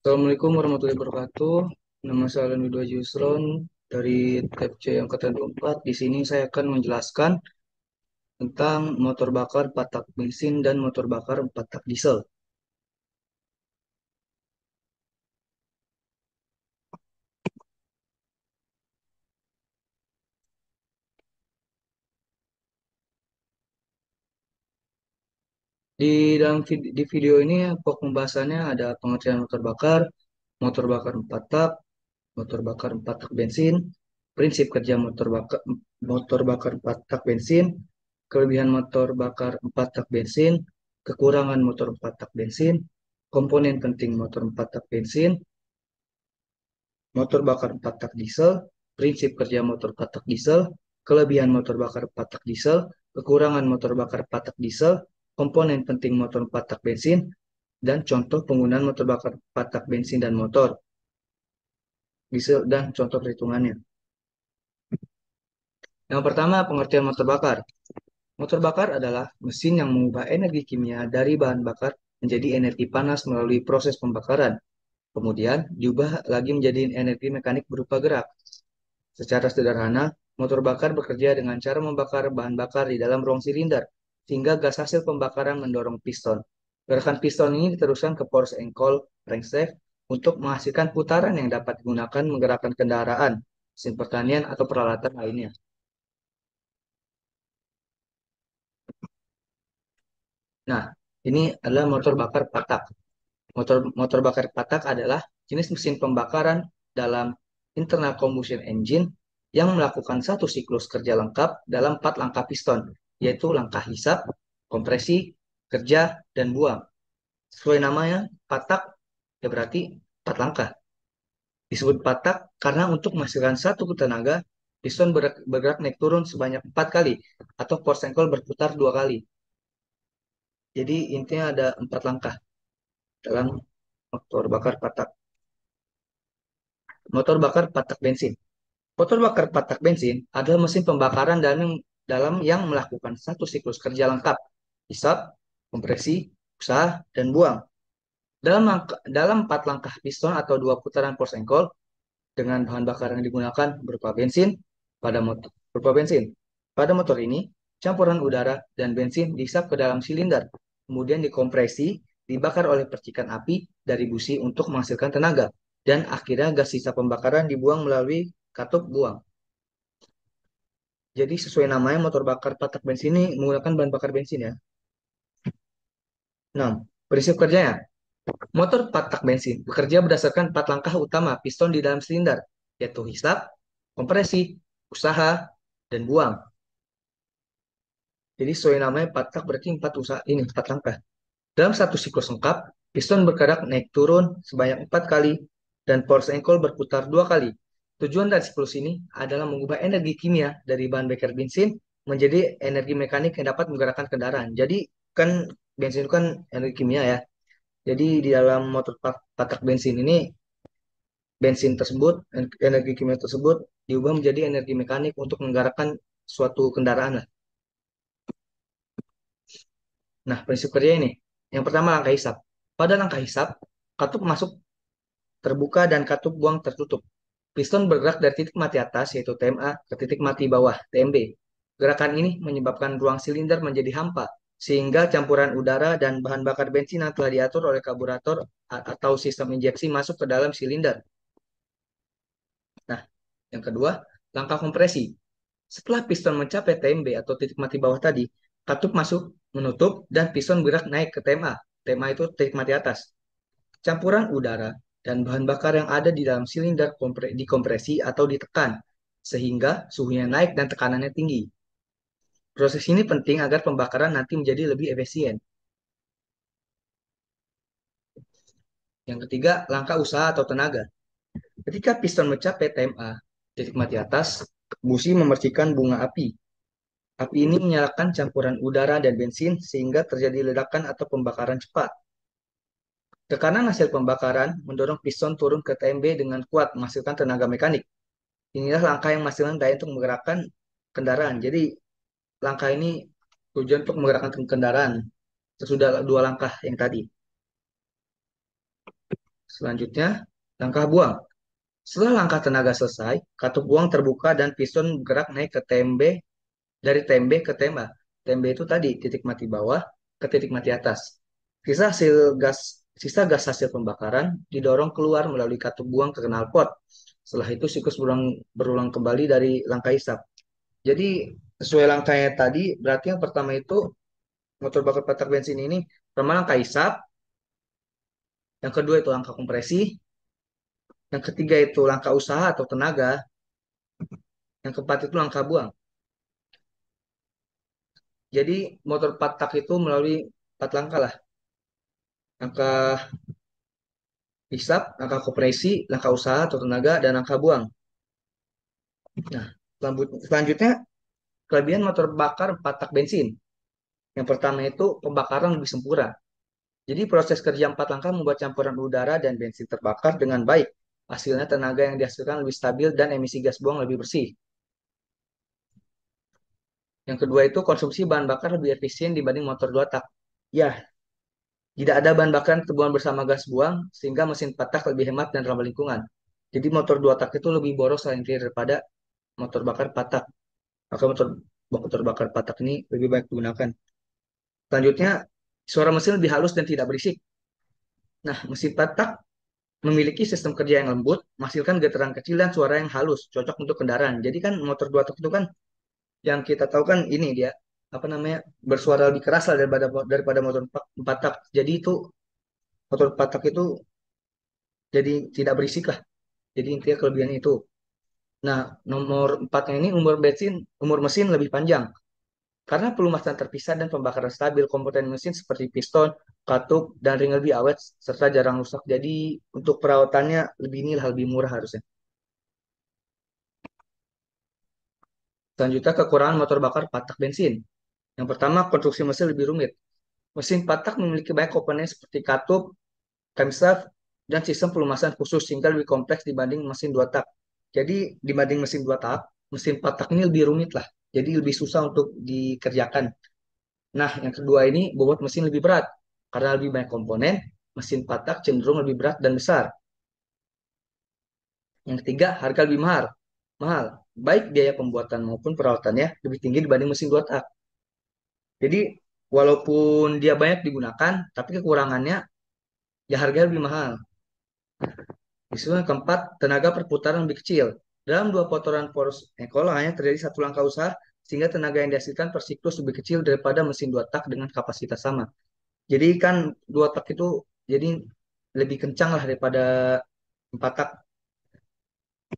Assalamualaikum warahmatullahi wabarakatuh. Nama saya Alan Widwa Yusron dari tab C Angkatan 24. Di sini saya akan menjelaskan tentang motor bakar 4 tak bensin dan motor bakar 4 tak diesel. Di video ini pokok pembahasannya ada pengertian motor bakar 4 tak, motor bakar 4 tak bensin, prinsip kerja motor bakar 4 tak bensin, kelebihan motor bakar 4 tak bensin, kekurangan motor 4 tak bensin, komponen penting motor 4 tak bensin, motor bakar 4 tak diesel, prinsip kerja motor 4 tak diesel, kelebihan motor bakar 4 tak diesel, kekurangan motor bakar 4 tak diesel, komponen penting motor 4 tak bensin, dan contoh penggunaan motor bakar 4 tak bensin dan motor diesel dan contoh perhitungannya. Yang pertama, pengertian motor bakar. Motor bakar adalah mesin yang mengubah energi kimia dari bahan bakar menjadi energi panas melalui proses pembakaran. Kemudian diubah lagi menjadi energi mekanik berupa gerak. Secara sederhana, motor bakar bekerja dengan cara membakar bahan bakar di dalam ruang silinder, sehingga gas hasil pembakaran mendorong piston. Gerakan piston ini diteruskan ke force engkol crankshaft untuk menghasilkan putaran yang dapat digunakan menggerakkan kendaraan, mesin pertanian, atau peralatan lainnya. Nah, ini adalah motor bakar patak. Motor bakar patak adalah jenis mesin pembakaran dalam internal combustion engine yang melakukan satu siklus kerja lengkap dalam 4 langkah piston, yaitu langkah hisap, kompresi, kerja, dan buang. Sesuai namanya, patak ya berarti 4 langkah. Disebut patak karena untuk menghasilkan satu tenaga, piston bergerak naik turun sebanyak 4 kali, atau force ankle berputar 2 kali. Jadi intinya ada 4 langkah dalam motor bakar patak. Motor bakar patak bensin. Motor bakar patak bensin adalah mesin pembakaran dalam yang melakukan satu siklus kerja lengkap, hisap, kompresi, usaha, dan buang. Dalam 4 langkah piston atau 2 putaran Porsche dengan bahan bakar yang digunakan berupa bensin. Pada motor ini, campuran udara dan bensin dihisap ke dalam silinder, kemudian dikompresi, dibakar oleh percikan api dari busi untuk menghasilkan tenaga, dan akhirnya gas sisa pembakaran dibuang melalui katup buang. Jadi sesuai namanya motor bakar patak bensin ini menggunakan bahan bakar bensin ya. 6. Prinsip kerjanya. Motor patak bensin bekerja berdasarkan 4 langkah utama piston di dalam silinder, yaitu hisap, kompresi, usaha, dan buang. Jadi sesuai namanya patak berarti 4 langkah. Dalam satu siklus lengkap, piston bergerak naik turun sebanyak 4 kali dan force ankle berputar 2 kali. Tujuan dari siklus ini adalah mengubah energi kimia dari bahan bakar bensin menjadi energi mekanik yang dapat menggerakkan kendaraan. Jadi kan bensin itu kan energi kimia ya. Jadi di dalam motor patak bensin ini energi kimia tersebut diubah menjadi energi mekanik untuk menggerakkan suatu kendaraan lah. Nah, prinsip kerja ini. Yang pertama langkah hisap. Pada langkah hisap, katup masuk terbuka dan katup buang tertutup. Piston bergerak dari titik mati atas, yaitu TMA, ke titik mati bawah, TMB. Gerakan ini menyebabkan ruang silinder menjadi hampa, sehingga campuran udara dan bahan bakar bensin yang telah diatur oleh karburator atau sistem injeksi masuk ke dalam silinder. Nah, yang kedua, langkah kompresi. Setelah piston mencapai TMB atau titik mati bawah tadi, katup masuk, menutup, dan piston bergerak naik ke TMA. TMA itu titik mati atas. Campuran udara dan bahan bakar yang ada di dalam silinder dikompresi atau ditekan, sehingga suhunya naik dan tekanannya tinggi. Proses ini penting agar pembakaran nanti menjadi lebih efisien. Yang ketiga, langkah usaha atau tenaga. Ketika piston mencapai TMA, titik mati atas, busi memercikan bunga api. Api ini menyalakan campuran udara dan bensin sehingga terjadi ledakan atau pembakaran cepat. Tekanan hasil pembakaran mendorong piston turun ke TMB dengan kuat menghasilkan tenaga mekanik. Inilah langkah yang menghasilkan daya untuk menggerakkan kendaraan. Jadi langkah ini tujuan untuk menggerakkan kendaraan sesudah 2 langkah yang tadi. Selanjutnya, langkah buang. Setelah langkah tenaga selesai, katup buang terbuka dan piston bergerak naik ke tembe dari tembe ke tema. Tembe itu tadi titik mati bawah ke titik mati atas. Sisa gas hasil pembakaran didorong keluar melalui katup buang ke knalpot. Setelah itu siklus berulang kembali dari langkah hisap. Jadi sesuai langkahnya tadi, berarti yang pertama itu motor bakar petak bensin ini pertama langkah hisap, yang kedua itu langkah kompresi, yang ketiga itu langkah usaha atau tenaga, yang keempat itu langkah buang. Jadi motor patak itu melalui empat langkah lah. Langkah hisap, langkah kompresi, langkah usaha atau tenaga, dan langkah buang. Nah, selanjutnya kelebihan motor bakar patak bensin. Yang pertama itu pembakaran lebih sempurna. Jadi proses kerja empat langkah membuat campuran udara dan bensin terbakar dengan baik. Hasilnya tenaga yang dihasilkan lebih stabil dan emisi gas buang lebih bersih. Yang kedua itu konsumsi bahan bakar lebih efisien dibanding motor dua tak. Ya, tidak ada bahan bakar yang terbuang bersama gas buang, sehingga mesin patak lebih hemat dan ramah lingkungan. Jadi motor dua tak itu lebih boros daripada motor bakar patak. Maka motor bakar patak ini lebih baik digunakan. Selanjutnya, suara mesin lebih halus dan tidak berisik. Nah, mesin patak memiliki sistem kerja yang lembut, menghasilkan getaran kecil dan suara yang halus, cocok untuk kendaraan. Jadi kan motor dua tak itu kan yang kita tahu kan ini dia apa namanya bersuara lebih keras lah daripada motor empat tak. Jadi itu motor empat tak itu jadi tidak berisik lah. Jadi intinya kelebihan itu. Nah, nomor empatnya ini umur mesin lebih panjang. Karena pelumasan terpisah dan pembakaran stabil, komponen mesin seperti piston, katup, dan ring lebih awet serta jarang rusak. Jadi untuk perawatannya lebih murah harusnya. Selanjutnya kekurangan motor bakar patak bensin. Yang pertama, konstruksi mesin lebih rumit. Mesin patak memiliki banyak komponen seperti katup, camshaft, dan sistem pelumasan khusus sehingga lebih kompleks dibanding mesin dua tak. Jadi dibanding mesin dua tak, mesin patak ini lebih rumit lah. Jadi lebih susah untuk dikerjakan. Nah, yang kedua ini bobot mesin lebih berat. Karena lebih banyak komponen, mesin patak cenderung lebih berat dan besar. Yang ketiga, harga lebih mahal. Mahal. Baik biaya pembuatan maupun perawatannya lebih tinggi dibanding mesin dua tak. Jadi, walaupun dia banyak digunakan, tapi kekurangannya ya harganya lebih mahal. Isu yang keempat, tenaga perputaran lebih kecil. Dalam dua putaran poros ekol hanya terjadi satu langkah usaha, sehingga tenaga yang dihasilkan per siklus lebih kecil daripada mesin dua tak dengan kapasitas sama. Jadi kan dua tak itu jadi lebih kencang lah daripada empat tak,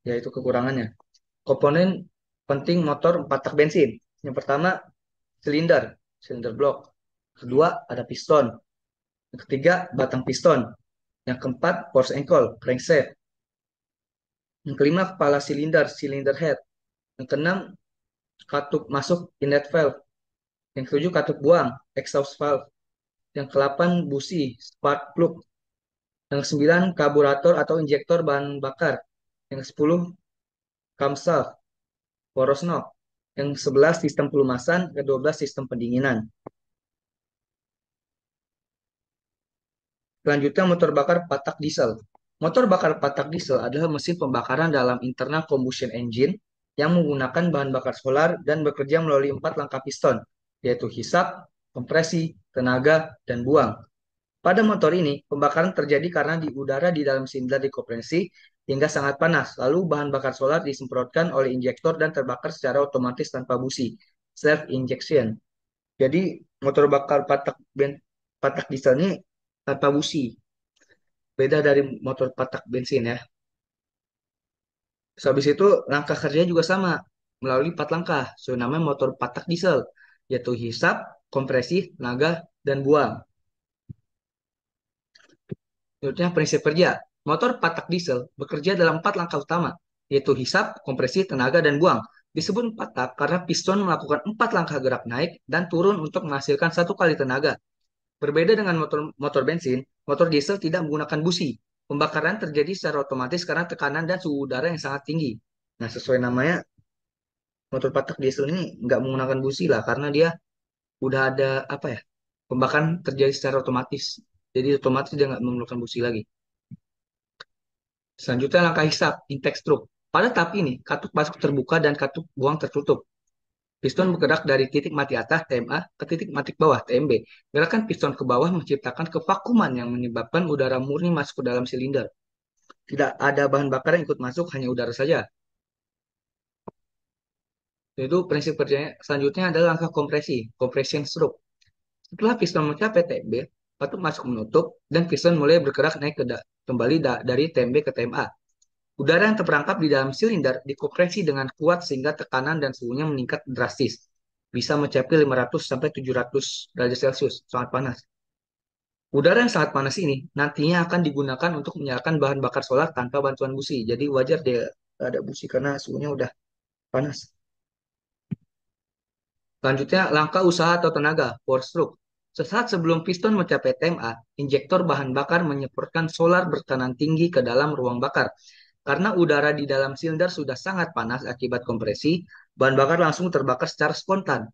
yaitu kekurangannya. Komponen penting motor empat tak bensin. Yang pertama, silinder, silinder blok. Kedua, ada piston. Yang ketiga, batang piston. Yang keempat, force ankle, crankshaft. Yang kelima, kepala silinder, cylinder head. Yang keenam, katup masuk inlet valve. Yang ketujuh, katup buang, exhaust valve. Yang kedelapan, busi, spark plug. Yang kesembilan, karburator atau injektor bahan bakar. Yang kesepuluh, camshaft, poros knob. Yang sebelas, sistem pelumasan. Yang kedua belas, sistem pendinginan. Selanjutnya, motor bakar patak diesel. Motor bakar patak diesel adalah mesin pembakaran dalam internal combustion engine yang menggunakan bahan bakar solar dan bekerja melalui empat langkah piston, yaitu hisap, kompresi, tenaga, dan buang. Pada motor ini, pembakaran terjadi karena di udara di dalam silinder dikompresi hingga sangat panas. Lalu bahan bakar solar disemprotkan oleh injektor dan terbakar secara otomatis tanpa busi. Self injection. Jadi motor bakar patak diesel ini tanpa busi. Beda dari motor patak bensin ya. Terus habis itu langkah kerjanya juga sama melalui empat langkah. So namanya motor patak diesel, yaitu hisap, kompresi, tenaga, dan buang. Selanjutnya prinsip kerja. Motor patak diesel bekerja dalam empat langkah utama, yaitu hisap, kompresi, tenaga, dan buang. Disebut patak karena piston melakukan empat langkah gerak naik dan turun untuk menghasilkan satu kali tenaga. Berbeda dengan motor motor bensin, motor diesel tidak menggunakan busi. Pembakaran terjadi secara otomatis karena tekanan dan suhu udara yang sangat tinggi. Nah, sesuai namanya, motor patak diesel ini nggak menggunakan busi lah karena dia udah ada apa ya pembakaran terjadi secara otomatis. Jadi otomatis dia nggak memerlukan busi lagi. Selanjutnya langkah hisap, intake stroke. Pada tahap ini, katup masuk terbuka dan katup buang tertutup. Piston bergerak dari titik mati atas TMA ke titik mati bawah TMB. Gerakan piston ke bawah menciptakan kevakuman yang menyebabkan udara murni masuk ke dalam silinder. Tidak ada bahan bakar yang ikut masuk, hanya udara saja. Itu prinsip kerjanya. Selanjutnya adalah langkah kompresi, compression stroke. Setelah piston mencapai TMB, katup masuk menutup dan piston mulai bergerak naik kembali dari TMB ke TMA. Udara yang terperangkap di dalam silinder dikompresi dengan kuat sehingga tekanan dan suhunya meningkat drastis. Bisa mencapai 500 sampai 700 derajat Celcius, sangat panas. Udara yang sangat panas ini nantinya akan digunakan untuk menyalakan bahan bakar solar tanpa bantuan busi. Jadi wajar dia ada busi karena suhunya udah panas. Selanjutnya, langkah usaha atau tenaga, power stroke. Sesaat sebelum piston mencapai TMA, injektor bahan bakar menyemprotkan solar bertekanan tinggi ke dalam ruang bakar. Karena udara di dalam silinder sudah sangat panas akibat kompresi, bahan bakar langsung terbakar secara spontan.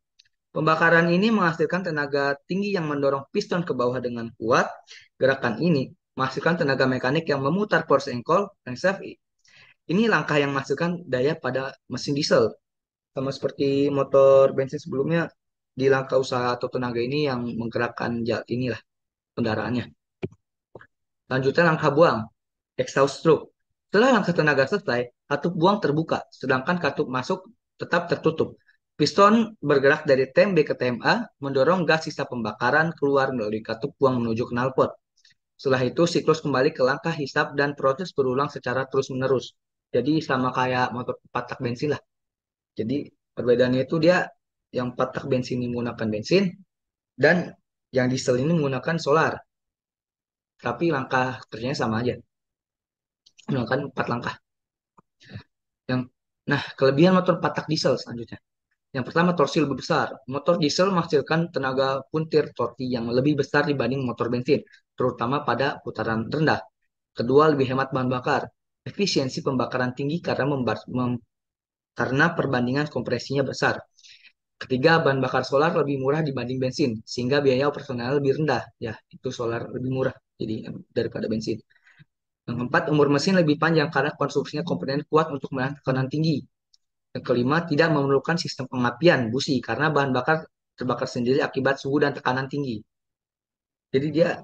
Pembakaran ini menghasilkan tenaga tinggi yang mendorong piston ke bawah dengan kuat. Gerakan ini menghasilkan tenaga mekanik yang memutar force ankle dan crankshaft. Ini langkah yang menghasilkan daya pada mesin diesel. Sama seperti motor bensin sebelumnya, di langkah usaha atau tenaga ini yang menggerakkan inilah kendaraannya. Selanjutnya langkah buang, exhaust stroke. Setelah langkah tenaga selesai, katup buang terbuka, sedangkan katup masuk tetap tertutup. Piston bergerak dari TMB ke TMA, mendorong gas sisa pembakaran keluar melalui katup buang menuju knalpot. Setelah itu, siklus kembali ke langkah hisap dan proses berulang secara terus-menerus. Jadi sama kayak motor 4 tak bensin lah. Jadi perbedaannya itu dia yang 4 tak bensin ini menggunakan bensin dan yang diesel ini menggunakan solar. Tapi langkah kerjanya sama aja, menggunakan 4 langkah. Yang Nah, kelebihan motor 4 tak diesel selanjutnya. Yang pertama, torsi lebih besar. Motor diesel menghasilkan tenaga puntir torsi yang lebih besar dibanding motor bensin, terutama pada putaran rendah. Kedua, lebih hemat bahan bakar. Efisiensi pembakaran tinggi karena perbandingan kompresinya besar. Ketiga, bahan bakar solar lebih murah dibanding bensin, sehingga biaya operasional lebih rendah. Ya, itu solar lebih murah jadi daripada bensin. Yang keempat, umur mesin lebih panjang karena konstruksinya komponen kuat untuk menahan tekanan tinggi. Yang kelima, tidak memerlukan sistem pengapian busi karena bahan bakar terbakar sendiri akibat suhu dan tekanan tinggi. Jadi dia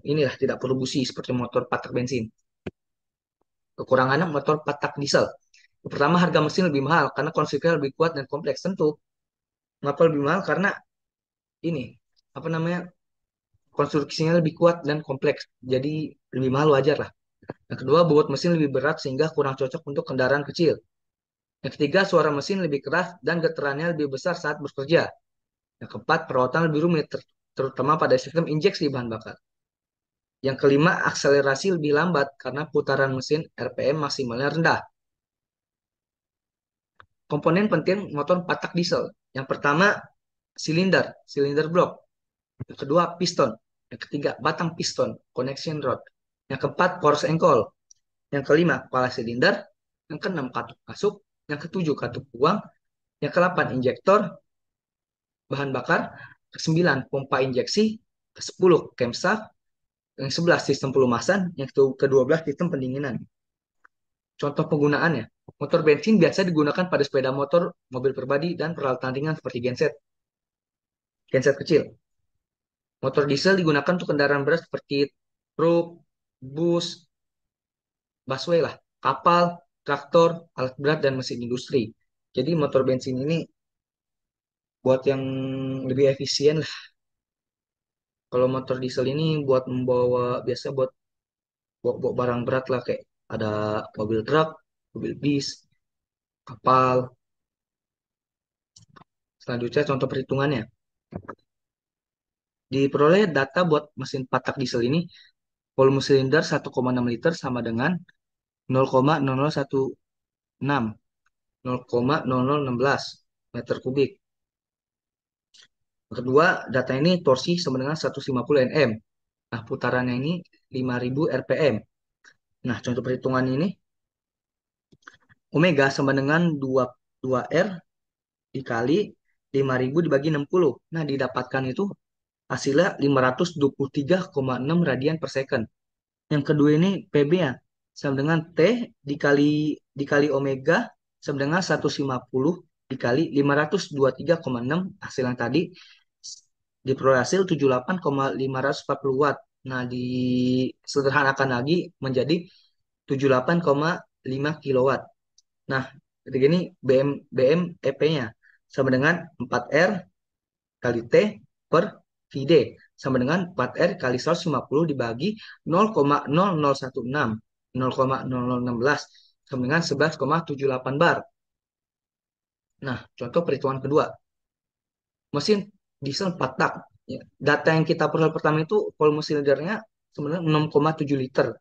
inilah tidak perlu busi seperti motor patak bensin. Kekurangannya motor patak diesel. Yang pertama, harga mesin lebih mahal karena konstruksinya lebih kuat dan kompleks. Tentu, mengapa lebih mahal? Karena ini apa namanya konstruksinya lebih kuat dan kompleks. Jadi lebih mahal wajar lah. Yang kedua, bobot mesin lebih berat sehingga kurang cocok untuk kendaraan kecil. Yang ketiga, suara mesin lebih keras dan getarannya lebih besar saat bekerja. Yang keempat, perawatan lebih rumit, terutama pada sistem injeksi bahan bakar. Yang kelima, akselerasi lebih lambat karena putaran mesin RPM maksimalnya rendah. Komponen penting motor 4 tak diesel. Yang pertama, silinder blok. Yang kedua, piston. Yang ketiga, batang piston, connection rod. Yang keempat, force ankle. Yang kelima, kepala silinder. Yang keenam, katup masuk. Yang ketujuh, katup buang. Yang kedelapan, injektor bahan bakar. Kesembilan, pompa injeksi. Kesepuluh, camshaft. Yang 11 sistem pelumasan. Yang kedua belas sistem pendinginan. Contoh penggunaannya. Motor bensin biasa digunakan pada sepeda motor, mobil pribadi, dan peralatan ringan seperti genset kecil. Motor diesel digunakan untuk kendaraan berat seperti truk, bus, busway lah, kapal, traktor, alat berat, dan mesin industri. Jadi motor bensin ini buat yang lebih efisien lah. Kalau motor diesel ini buat membawa, biasa buat bawa barang berat lah, kayak ada mobil truk, mobil bis, kapal. Selanjutnya contoh perhitungannya. Diperoleh data buat mesin patak diesel ini, volume silinder 1,6 liter sama dengan 0,0016, 0,0016 meter kubik. Kedua, data ini torsi sama dengan 150 Nm. Nah, putarannya ini 5000 RPM. Nah, contoh perhitungan ini, omega sama dengan 2R dikali 5000 dibagi 60. Nah, didapatkan itu hasilnya 523,6 radian per second. Yang kedua ini PB-nya sama dengan T dikali omega sama dengan 150 dikali 523,6 hasil yang tadi diperoleh hasil 78,540 watt. Nah, disederhanakan lagi menjadi 78,5 kilowatt. Nah, ketika ini BM EP-nya sama dengan 4R kali T per VD sama dengan 4R kali 150 dibagi 0,0016 0,0016 sama dengan 11,78 bar. Nah, contoh perhitungan kedua. Mesin diesel 4 tak. Ya, data yang kita peroleh pertama itu volume silindernya sebenarnya 6,7 liter.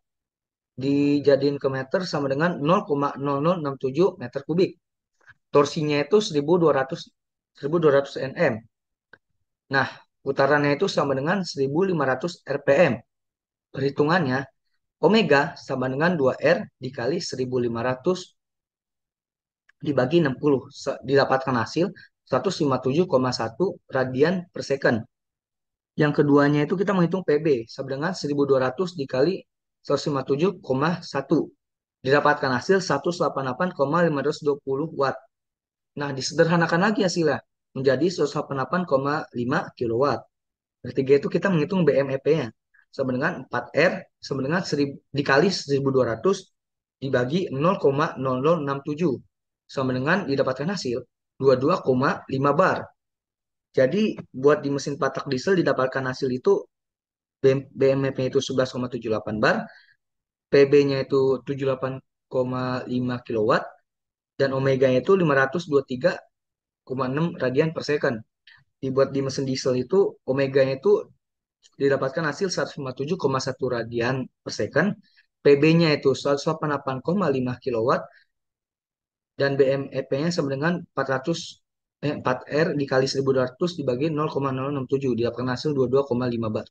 Dijadiin ke meter sama dengan 0,0067 meter kubik. Torsinya itu 1200 Nm. Nah, putarannya itu sama dengan 1500 RPM. Perhitungannya, omega sama dengan 2R dikali 1500 dibagi 60. Didapatkan hasil 157,1 radian per second. Yang keduanya itu kita menghitung PB sama dengan 1200 dikali 157,1. Didapatkan hasil 188,520 watt. Nah, disederhanakan lagi hasilnya menjadi 188,5 kilowatt. Ketiga itu kita menghitung BMEP-nya sama dengan 4R sama dengan 1000 dikali 1200 dibagi 0,0067 sama dengan didapatkan hasil 22,5 bar. Jadi buat di mesin patak diesel didapatkan hasil itu BMP-nya itu 11,78 bar, PB-nya itu 78,5 kilowatt, dan omega-nya itu 523,6 radian per second. Dibuat di mesin diesel itu omega-nya itu didapatkan hasil 157,1 radian per second, PB-nya itu 188,5 kilowatt, dan BMEP-nya sama dengan 4R dikali 1200 dibagi 0,067 didapatkan hasil 22,5 bar.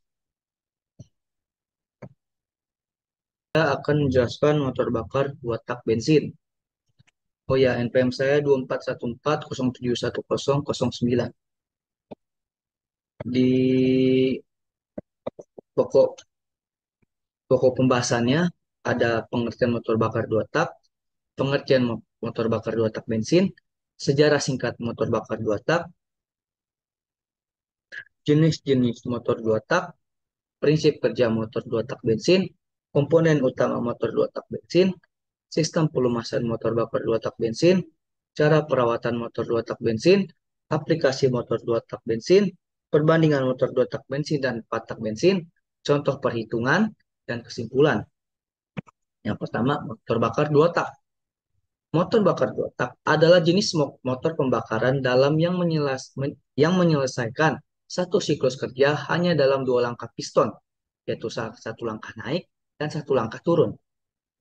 Saya akan menjelaskan motor bakar 2 tak bensin. Oh ya, NPM saya 2414071009. Di pokok pokok pembahasannya ada pengertian motor bakar 2 tak, pengertian motor bakar 2 tak bensin, sejarah singkat motor bakar 2 tak, jenis-jenis motor 2 tak, prinsip kerja motor 2 tak bensin, komponen utama motor 2 tak bensin, sistem pelumasan motor bakar 2 tak bensin, cara perawatan motor 2 tak bensin, aplikasi motor 2 tak bensin, perbandingan motor 2 tak bensin dan 4 tak bensin, contoh perhitungan, dan kesimpulan. Yang pertama, motor bakar 2 tak. Motor bakar 2 tak adalah jenis motor pembakaran dalam yang menyelesaikan satu siklus kerja hanya dalam dua langkah piston, yaitu satu langkah naik dan satu langkah turun.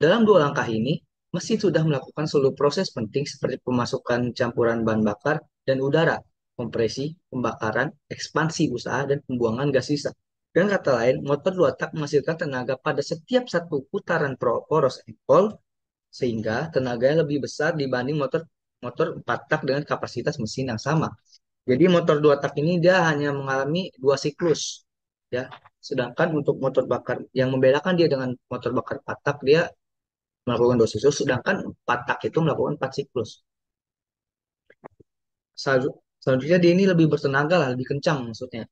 Dalam dua langkah ini, mesin sudah melakukan seluruh proses penting seperti pemasukan campuran bahan bakar dan udara, kompresi, pembakaran, ekspansi usaha, dan pembuangan gas sisa. Dengan kata lain, motor dua tak menghasilkan tenaga pada setiap satu putaran poros engkol, sehingga tenaganya lebih besar dibanding motor motor 4 tak dengan kapasitas mesin yang sama. Jadi motor 2 tak ini dia hanya mengalami dua siklus, ya. Sedangkan untuk motor bakar yang membedakan dia dengan motor bakar 4 tak, dia melakukan dua siklus, sedangkan 4 tak itu melakukan 4 siklus. Selanjutnya dia ini lebih bertenaga lah, lebih kencang maksudnya.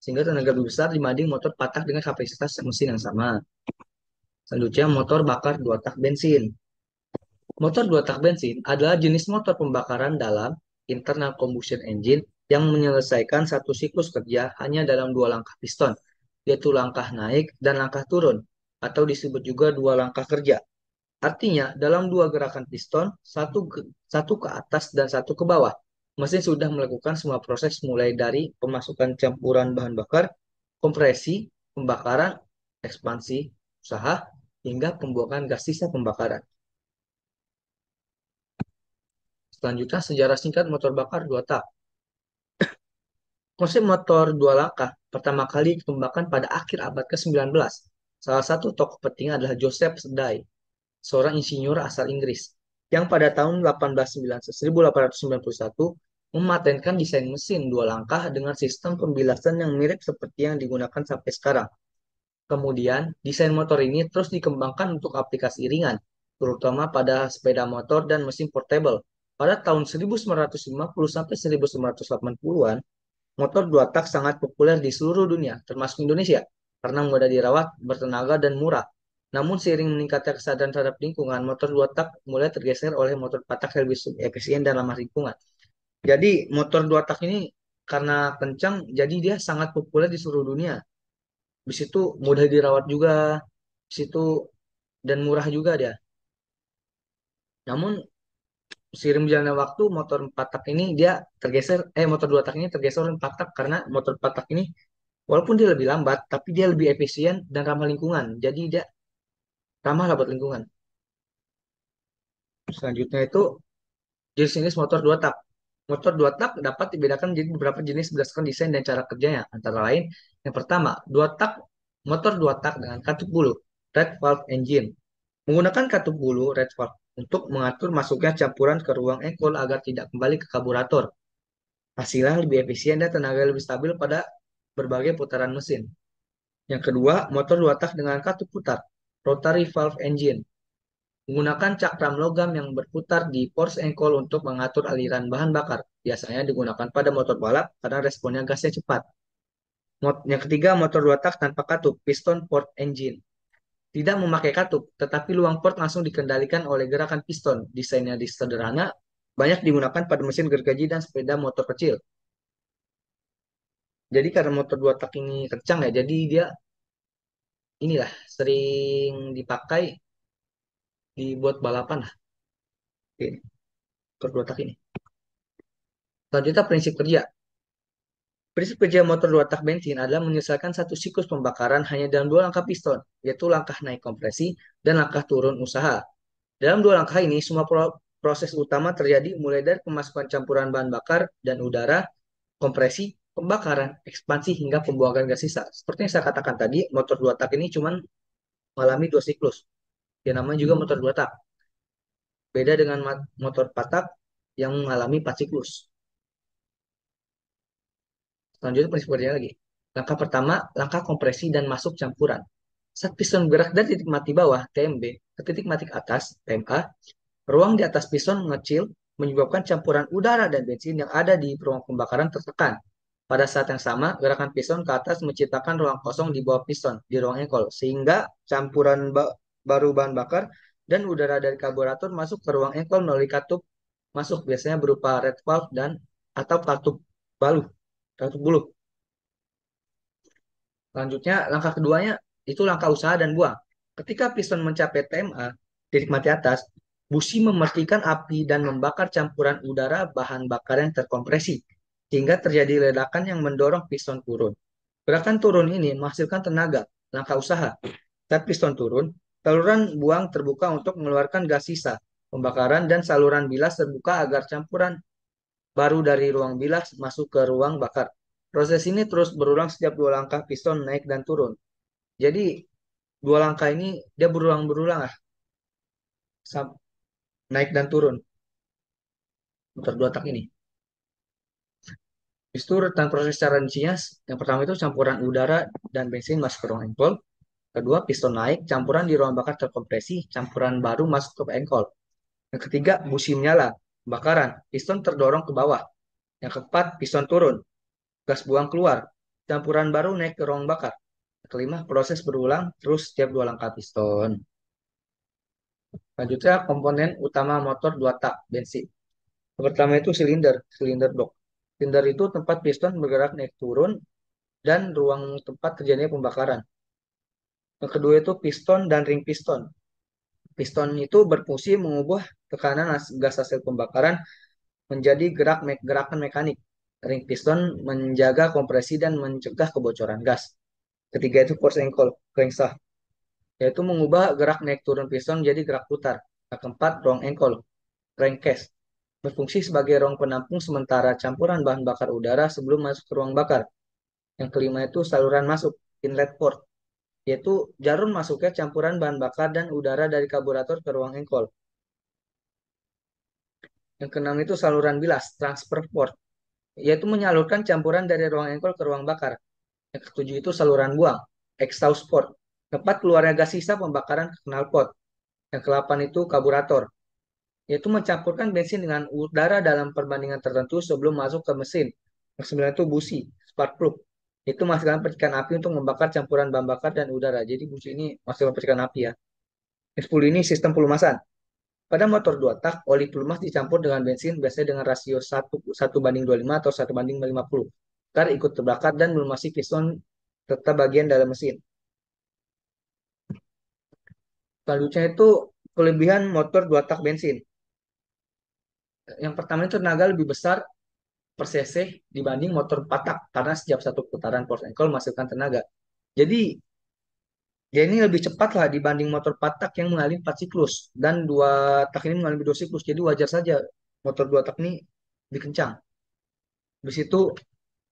Sehingga tenaga lebih besar dibanding motor 4 tak dengan kapasitas mesin yang sama. Selanjutnya motor bakar 2 tak bensin. Motor 2 tak bensin adalah jenis motor pembakaran dalam internal combustion engine yang menyelesaikan satu siklus kerja hanya dalam dua langkah piston, yaitu langkah naik dan langkah turun, atau disebut juga dua langkah kerja. Artinya, dalam dua gerakan piston, satu ke atas dan satu ke bawah, mesin sudah melakukan semua proses mulai dari pemasukan campuran bahan bakar, kompresi, pembakaran, ekspansi, usaha, hingga pembuangan gas sisa pembakaran. Selanjutnya, sejarah singkat motor bakar 2 tak. Konsep motor dua langkah pertama kali dikembangkan pada akhir abad ke-19. Salah satu tokoh penting adalah Joseph Day, seorang insinyur asal Inggris, yang pada tahun 1891 mematenkan desain mesin dua langkah dengan sistem pembilasan yang mirip seperti yang digunakan sampai sekarang. Kemudian, desain motor ini terus dikembangkan untuk aplikasi ringan, terutama pada sepeda motor dan mesin portable. Pada tahun 1950 sampai 1980-an, motor dua tak sangat populer di seluruh dunia, termasuk Indonesia, karena mudah dirawat, bertenaga, dan murah. Namun seiring meningkatnya kesadaran terhadap lingkungan, motor dua tak mulai tergeser oleh motor empat tak yang lebih efisien dan ramah lingkungan. Jadi motor dua tak ini karena kencang, jadi dia sangat populer di seluruh dunia. Di situ mudah dirawat juga, di situ dan murah juga dia. Namun seiring berjalannya waktu, motor empat tak ini dia tergeser, motor dua tak ini tergeser oleh empat tak karena motor empat tak ini walaupun dia lebih lambat, tapi dia lebih efisien dan ramah lingkungan. Jadi dia ramah lah buat lingkungan. Selanjutnya itu jenis-jenis motor dua tak. Motor dua tak dapat dibedakan menjadi beberapa jenis berdasarkan desain dan cara kerjanya. Antara lain, yang pertama, motor dua tak dengan katup bulu, red valve engine. Menggunakan katup bulu red valve untuk mengatur masuknya campuran ke ruang engkol agar tidak kembali ke karburator. Hasilnya lebih efisien dan tenaga lebih stabil pada berbagai putaran mesin. Yang kedua, motor dua tak dengan katup putar, rotary valve engine. Menggunakan cakram logam yang berputar di force engkol untuk mengatur aliran bahan bakar. Biasanya digunakan pada motor balap karena responnya gasnya cepat. Yang ketiga, motor dua tak tanpa katup, piston port engine. Tidak memakai katup, tetapi luang port langsung dikendalikan oleh gerakan piston. Desainnya sederhana, banyak digunakan pada mesin gergaji dan sepeda motor kecil. Jadi karena motor dua tak ini kencang ya, jadi dia inilah sering dipakai dibuat balapan lah. Ini, motor dua tak ini. Selanjutnya prinsip kerja. Prinsip kerja motor dua tak bensin adalah menyelesaikan satu siklus pembakaran hanya dalam dua langkah piston, yaitu langkah naik kompresi dan langkah turun usaha. Dalam dua langkah ini, semua proses utama terjadi mulai dari pemasukan campuran bahan bakar dan udara, kompresi, pembakaran, ekspansi, hingga pembuangan gas sisa. Seperti yang saya katakan tadi, motor dua tak ini cuma mengalami dua siklus. Yang namanya juga motor dua tak. Beda dengan motor empat tak yang mengalami empat siklus. Selanjutnya prinsip kerjanya lagi. Langkah pertama, langkah kompresi dan masuk campuran. Saat piston bergerak dari titik mati bawah, TMB, ke titik mati atas, TMA, ruang di atas piston mengecil, menyebabkan campuran udara dan bensin yang ada di ruang pembakaran tertekan. Pada saat yang sama, gerakan piston ke atas menciptakan ruang kosong di bawah piston, di ruang engkol, sehingga campuran baru bahan bakar dan udara dari karburator masuk ke ruang engkol melalui katup masuk, biasanya berupa red valve dan atau katup balu, katup bulu. Selanjutnya, langkah keduanya itu langkah usaha dan buang. Ketika piston mencapai TMA, titik mati atas, busi mematikan api dan membakar campuran udara bahan bakar yang terkompresi, sehingga terjadi ledakan yang mendorong piston turun. Gerakan turun ini menghasilkan tenaga, langkah usaha. Saat piston turun, saluran buang terbuka untuk mengeluarkan gas sisa, pembakaran dan saluran bilas terbuka agar campuran baru dari ruang bilas masuk ke ruang bakar. Proses ini terus berulang setiap dua langkah piston naik dan turun. Jadi dua langkah ini dia berulang-berulang lah, naik dan turun motor dua tak ini. Itu tentang proses cara nyisinya, yang pertama itu campuran udara dan bensin masuk ke ruang engkol. Kedua, piston naik, campuran di ruang bakar terkompresi, campuran baru masuk ke engkol. Yang ketiga, busi menyala, bakaran, piston terdorong ke bawah. Yang keempat, piston turun, gas buang keluar, campuran baru naik ke ruang bakar. Yang kelima, proses berulang terus setiap dua langkah piston. Selanjutnya, komponen utama motor dua tak bensin. Yang pertama itu silinder blok. Silinder itu tempat piston bergerak naik turun dan ruang tempat terjadinya pembakaran. Yang kedua itu piston dan ring piston. Piston itu berfungsi mengubah tekanan gas hasil pembakaran menjadi gerakan mekanik. Ring piston menjaga kompresi dan mencegah kebocoran gas. Ketiga itu force ankle, crankshaft, yaitu mengubah gerak naik turun piston menjadi gerak putar. Yang keempat, ruang ankle, crankcase, berfungsi sebagai ruang penampung sementara campuran bahan bakar udara sebelum masuk ke ruang bakar. Yang kelima itu saluran masuk, inlet port, yaitu jarum masuknya campuran bahan bakar dan udara dari karburator ke ruang engkol. Yang keenam itu saluran bilas, transfer port, yaitu menyalurkan campuran dari ruang engkol ke ruang bakar. Yang ketujuh itu saluran buang, exhaust port, tempat keluarnya gas sisa pembakaran knalpot. Yang ke-8 itu karburator, yaitu mencampurkan bensin dengan udara dalam perbandingan tertentu sebelum masuk ke mesin. Yang 9 itu busi, spark plug. Itu menghasilkan percikan api untuk membakar campuran bahan bakar dan udara. Jadi busi ini menghasilkan percikan api ya. Yang 10 ini sistem pelumasan. Pada motor 2 tak, oli pelumas dicampur dengan bensin biasanya dengan rasio 1:25 atau 1:50. Agar ikut terbakar dan melumasi piston serta bagian dalam mesin. Selanjutnya itu kelebihan motor 2 tak bensin. Yang pertama itu tenaga lebih besar per cc dibanding motor 4 tak karena setiap satu putaran force ankle menghasilkan tenaga. Jadi dia ini lebih cepat lah dibanding motor 4 tak yang mengalami 4 siklus dan 2 tak ini mengalami 2 siklus. Jadi wajar saja motor 2 tak ini lebih kencang. Habis itu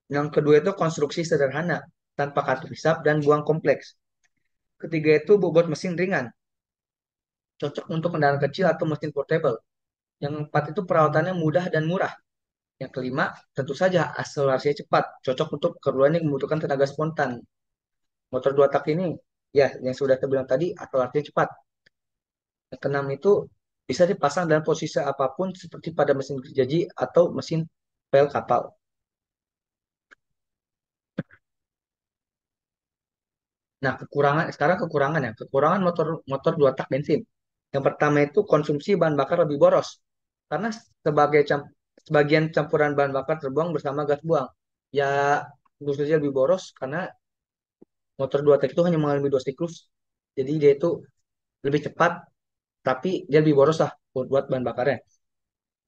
yang kedua itu konstruksi sederhana tanpa kartu hisap dan buang kompleks. Ketiga itu bobot mesin ringan, cocok untuk kendaraan kecil atau mesin portable. Yang keempat itu perawatannya mudah dan murah. Yang kelima, tentu saja akselerasinya cepat, cocok untuk keperluan yang membutuhkan tenaga spontan. Motor 2 tak ini, ya yang sudah saya bilang tadi, akselerasinya cepat. Yang keenam itu bisa dipasang dalam posisi apapun seperti pada mesin gergaji atau mesin pel kapal. Nah, kekurangan ya. Kekurangan motor motor 2 tak bensin. Yang pertama itu konsumsi bahan bakar lebih boros. Karena sebagian campuran bahan bakar terbuang bersama gas buang. Ya, tentu saja lebih boros karena motor 2 tak itu hanya mengalami 2 siklus. Jadi dia itu lebih cepat, tapi dia lebih boros lah buat bahan bakarnya.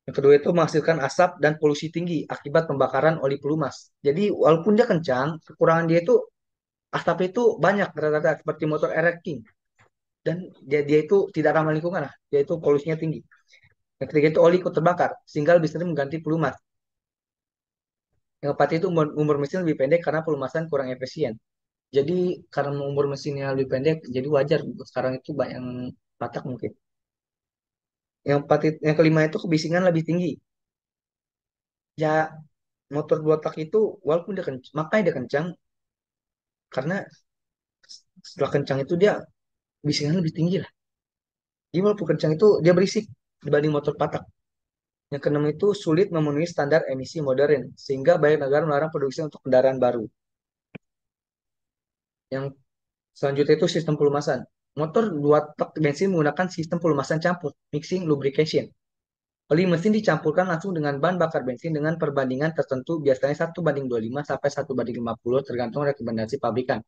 Yang kedua itu menghasilkan asap dan polusi tinggi akibat pembakaran oli pelumas. Jadi walaupun dia kencang, kekurangan dia itu asap itu banyak rata-rata seperti motor Air King. Dan dia itu tidak ramah lingkungan lah. Dia itu polusinya tinggi. Yang ketiga itu oli ikut terbakar sehingga lebih sering mengganti pelumas. Yang keempat itu umur mesin lebih pendek karena pelumasan kurang efisien. Jadi karena umur mesinnya lebih pendek, jadi wajar sekarang itu banyak yang patah mungkin. Yang kelima itu kebisingan lebih tinggi. Ya motor 2 tak itu walaupun dia kencang, makanya dia kencang karena setelah kencang itu dia bisingan lebih tinggi lah. Jadi walaupun kencang itu dia berisik dibanding motor 4 tak. Yang keenam itu sulit memenuhi standar emisi modern sehingga banyak negara melarang produksi untuk kendaraan baru. Yang selanjutnya itu sistem pelumasan. Motor 2 tak bensin menggunakan sistem pelumasan campur, mixing lubrication. Oli mesin dicampurkan langsung dengan bahan bakar bensin dengan perbandingan tertentu, biasanya 1:25 sampai 1:50 tergantung rekomendasi pabrikan.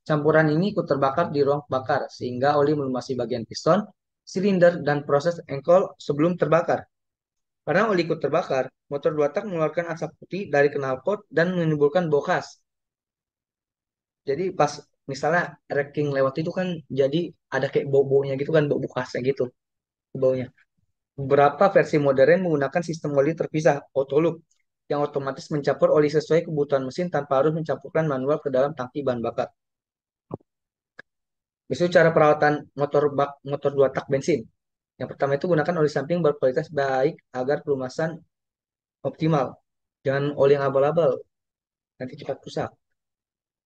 Campuran ini ikut terbakar di ruang bakar sehingga oli melumasi bagian piston, silinder, dan proses engkol sebelum terbakar. Karena oli ikut terbakar, motor 2 tak mengeluarkan asap putih dari knalpot dan menimbulkan bau khas. Jadi pas misalnya wrecking lewat itu kan jadi ada kayak bau-baunya gitu kan, bau khasnya gitu baunya. Beberapa versi modern menggunakan sistem oli terpisah, auto loop, yang otomatis mencampur oli sesuai kebutuhan mesin tanpa harus mencampurkan manual ke dalam tangki bahan bakar. Itu cara perawatan motor 2 tak bensin. Yang pertama itu gunakan oli samping berkualitas baik agar pelumasan optimal. Jangan oli yang abal-abal, nanti cepat rusak.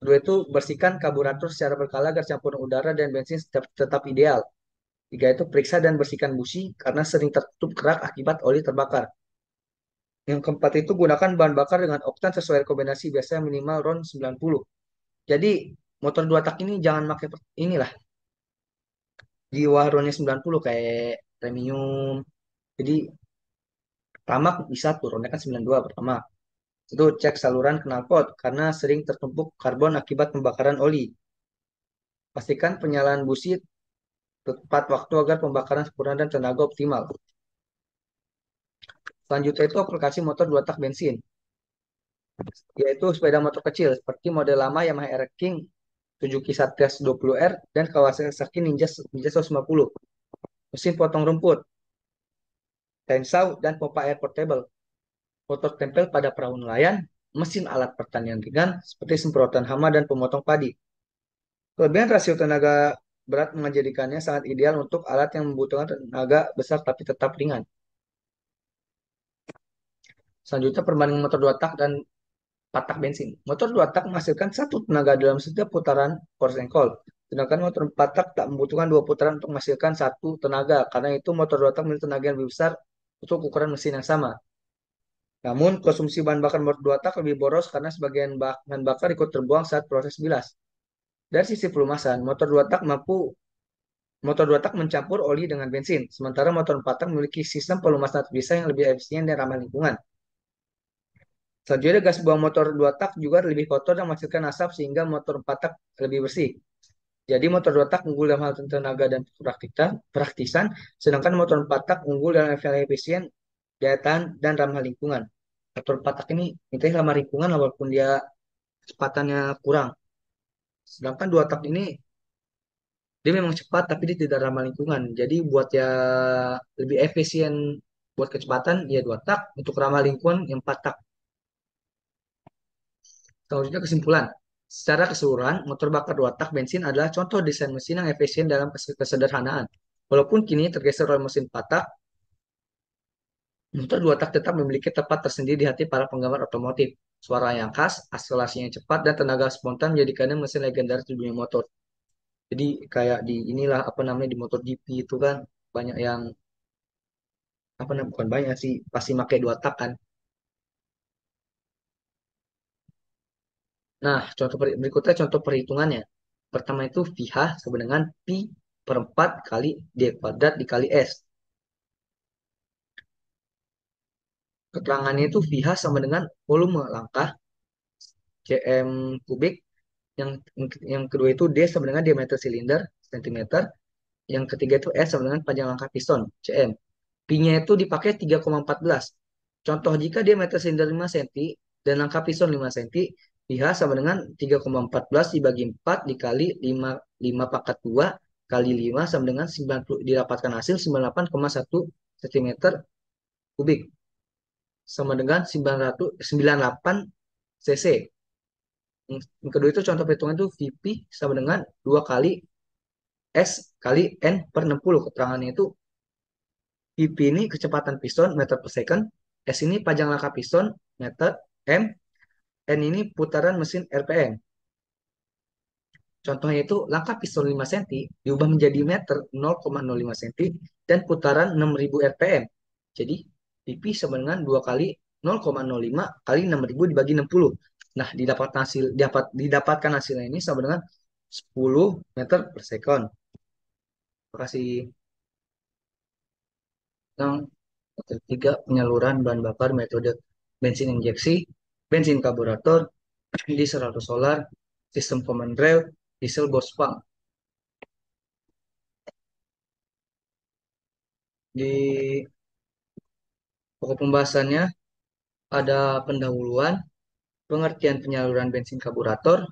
Kedua itu bersihkan karburator secara berkala agar campuran udara dan bensin tetap ideal. Tiga itu periksa dan bersihkan busi karena sering tertutup kerak akibat oli terbakar. Yang keempat itu gunakan bahan bakar dengan oktan sesuai rekomendasi biasanya minimal RON 90. Jadi motor 2 tak ini jangan pakai inilah di bawah RON 90 kayak premium. Jadi pertama bisa turunnya kan 92 pertama. Itu cek saluran knalpot karena sering tertumpuk karbon akibat pembakaran oli. Pastikan penyalaan busi tepat waktu agar pembakaran sempurna dan tenaga optimal. Selanjutnya itu aplikasi motor 2 tak bensin, yaitu sepeda motor kecil seperti model lama Yamaha R King 7 Satgas 20R dan Kawasaki Ninja 150. Mesin potong rumput, chainsaw, dan pompa air portable. Motor tempel pada perahu nelayan, mesin alat pertanian ringan seperti semprotan hama dan pemotong padi. Kelebihan rasio tenaga berat menjadikannya sangat ideal untuk alat yang membutuhkan tenaga besar tapi tetap ringan. Selanjutnya perbandingan motor 2 tak dan patak bensin. Motor dua tak menghasilkan satu tenaga dalam setiap putaran force and coil. Sedangkan motor empat tak tak membutuhkan dua putaran untuk menghasilkan satu tenaga. Karena itu motor dua tak memiliki tenaga yang lebih besar untuk ukuran mesin yang sama. Namun, konsumsi bahan bakar motor dua tak lebih boros karena sebagian bahan bakar ikut terbuang saat proses bilas. Dari sisi pelumasan, motor dua tak mencampur oli dengan bensin, sementara motor empat tak memiliki sistem pelumasan terpisah yang lebih efisien dan ramah lingkungan. Selanjutnya, gas buang motor dua tak juga lebih kotor dan menghasilkan asap sehingga motor empat tak lebih bersih. Jadi motor dua tak unggul dalam hal tenaga dan praktisan, sedangkan motor empat tak unggul dalam hal efisien, daya tahan, dan ramah lingkungan. Motor empat tak ini intinya ramah lingkungan walaupun dia kecepatannya kurang. Sedangkan dua tak ini dia memang cepat tapi dia tidak ramah lingkungan. Jadi buat ya lebih efisien buat kecepatan ya dua tak, untuk ramah lingkungan yang empat tak. Selanjutnya kesimpulan. Secara keseluruhan, motor bakar dua tak bensin adalah contoh desain mesin yang efisien dalam kesederhanaan. Walaupun kini tergeser oleh mesin empat tak, motor dua tak tetap memiliki tempat tersendiri di hati para penggemar otomotif. Suara yang khas, akselerasinya yang cepat, dan tenaga spontan menjadikannya mesin legendaris di dunia motor. Jadi kayak di inilah apa namanya di motor GP itu kan banyak yang apa namanya bukan banyak sih pasti pakai dua tak kan. Nah, berikutnya contoh perhitungannya. Pertama itu VH sama dengan Pi per 4 kali D kuadrat dikali S. Keterangannya itu VH sama dengan volume langkah cm kubik. Yang yang kedua itu D sama dengan diameter silinder cm. Yang ketiga itu S sama dengan panjang langkah piston cm. Pi-nya itu dipakai 3,14. Contoh jika diameter silinder 5 cm dan langkah piston 5 cm, PH sama dengan 3,14 dibagi 4 dikali 5 pangkat 2 kali 5 sama dengan 90, didapatkan hasil 98,1 cm kubik sama dengan 998 cc. Yang kedua itu contoh perhitungan itu VP sama dengan 2 kali S kali N per 60. Keterangannya itu VP ini kecepatan piston meter per second, S ini panjang langkah piston meter M, N ini putaran mesin RPM. Contohnya itu langkah piston 5 cm diubah menjadi meter 0,05 cm dan putaran 6000 RPM. Jadi PP sama dengan 2 kali 0,05 kali 6000 dibagi 60. Nah, didapatkan hasilnya ini sama dengan 10 meter per second. Terima kasih. Yang ketiga, penyaluran bahan bakar metode bensin injeksi, bensin karburator, diesel atau solar, sistem common rail, diesel gas pump. Di pokok pembahasannya ada pendahuluan, pengertian penyaluran bensin karburator,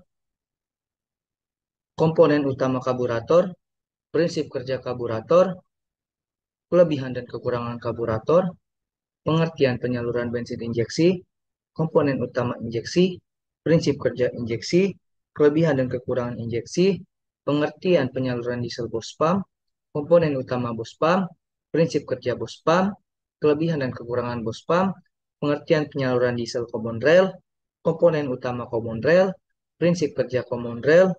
komponen utama karburator, prinsip kerja karburator, kelebihan dan kekurangan karburator, pengertian penyaluran bensin injeksi, komponen utama injeksi, prinsip kerja injeksi, kelebihan dan kekurangan injeksi, pengertian penyaluran diesel bus pump, komponen utama bus pump, prinsip kerja bus pump, kelebihan dan kekurangan bus pump, pengertian penyaluran diesel common rail, komponen utama common rail, prinsip kerja common rail,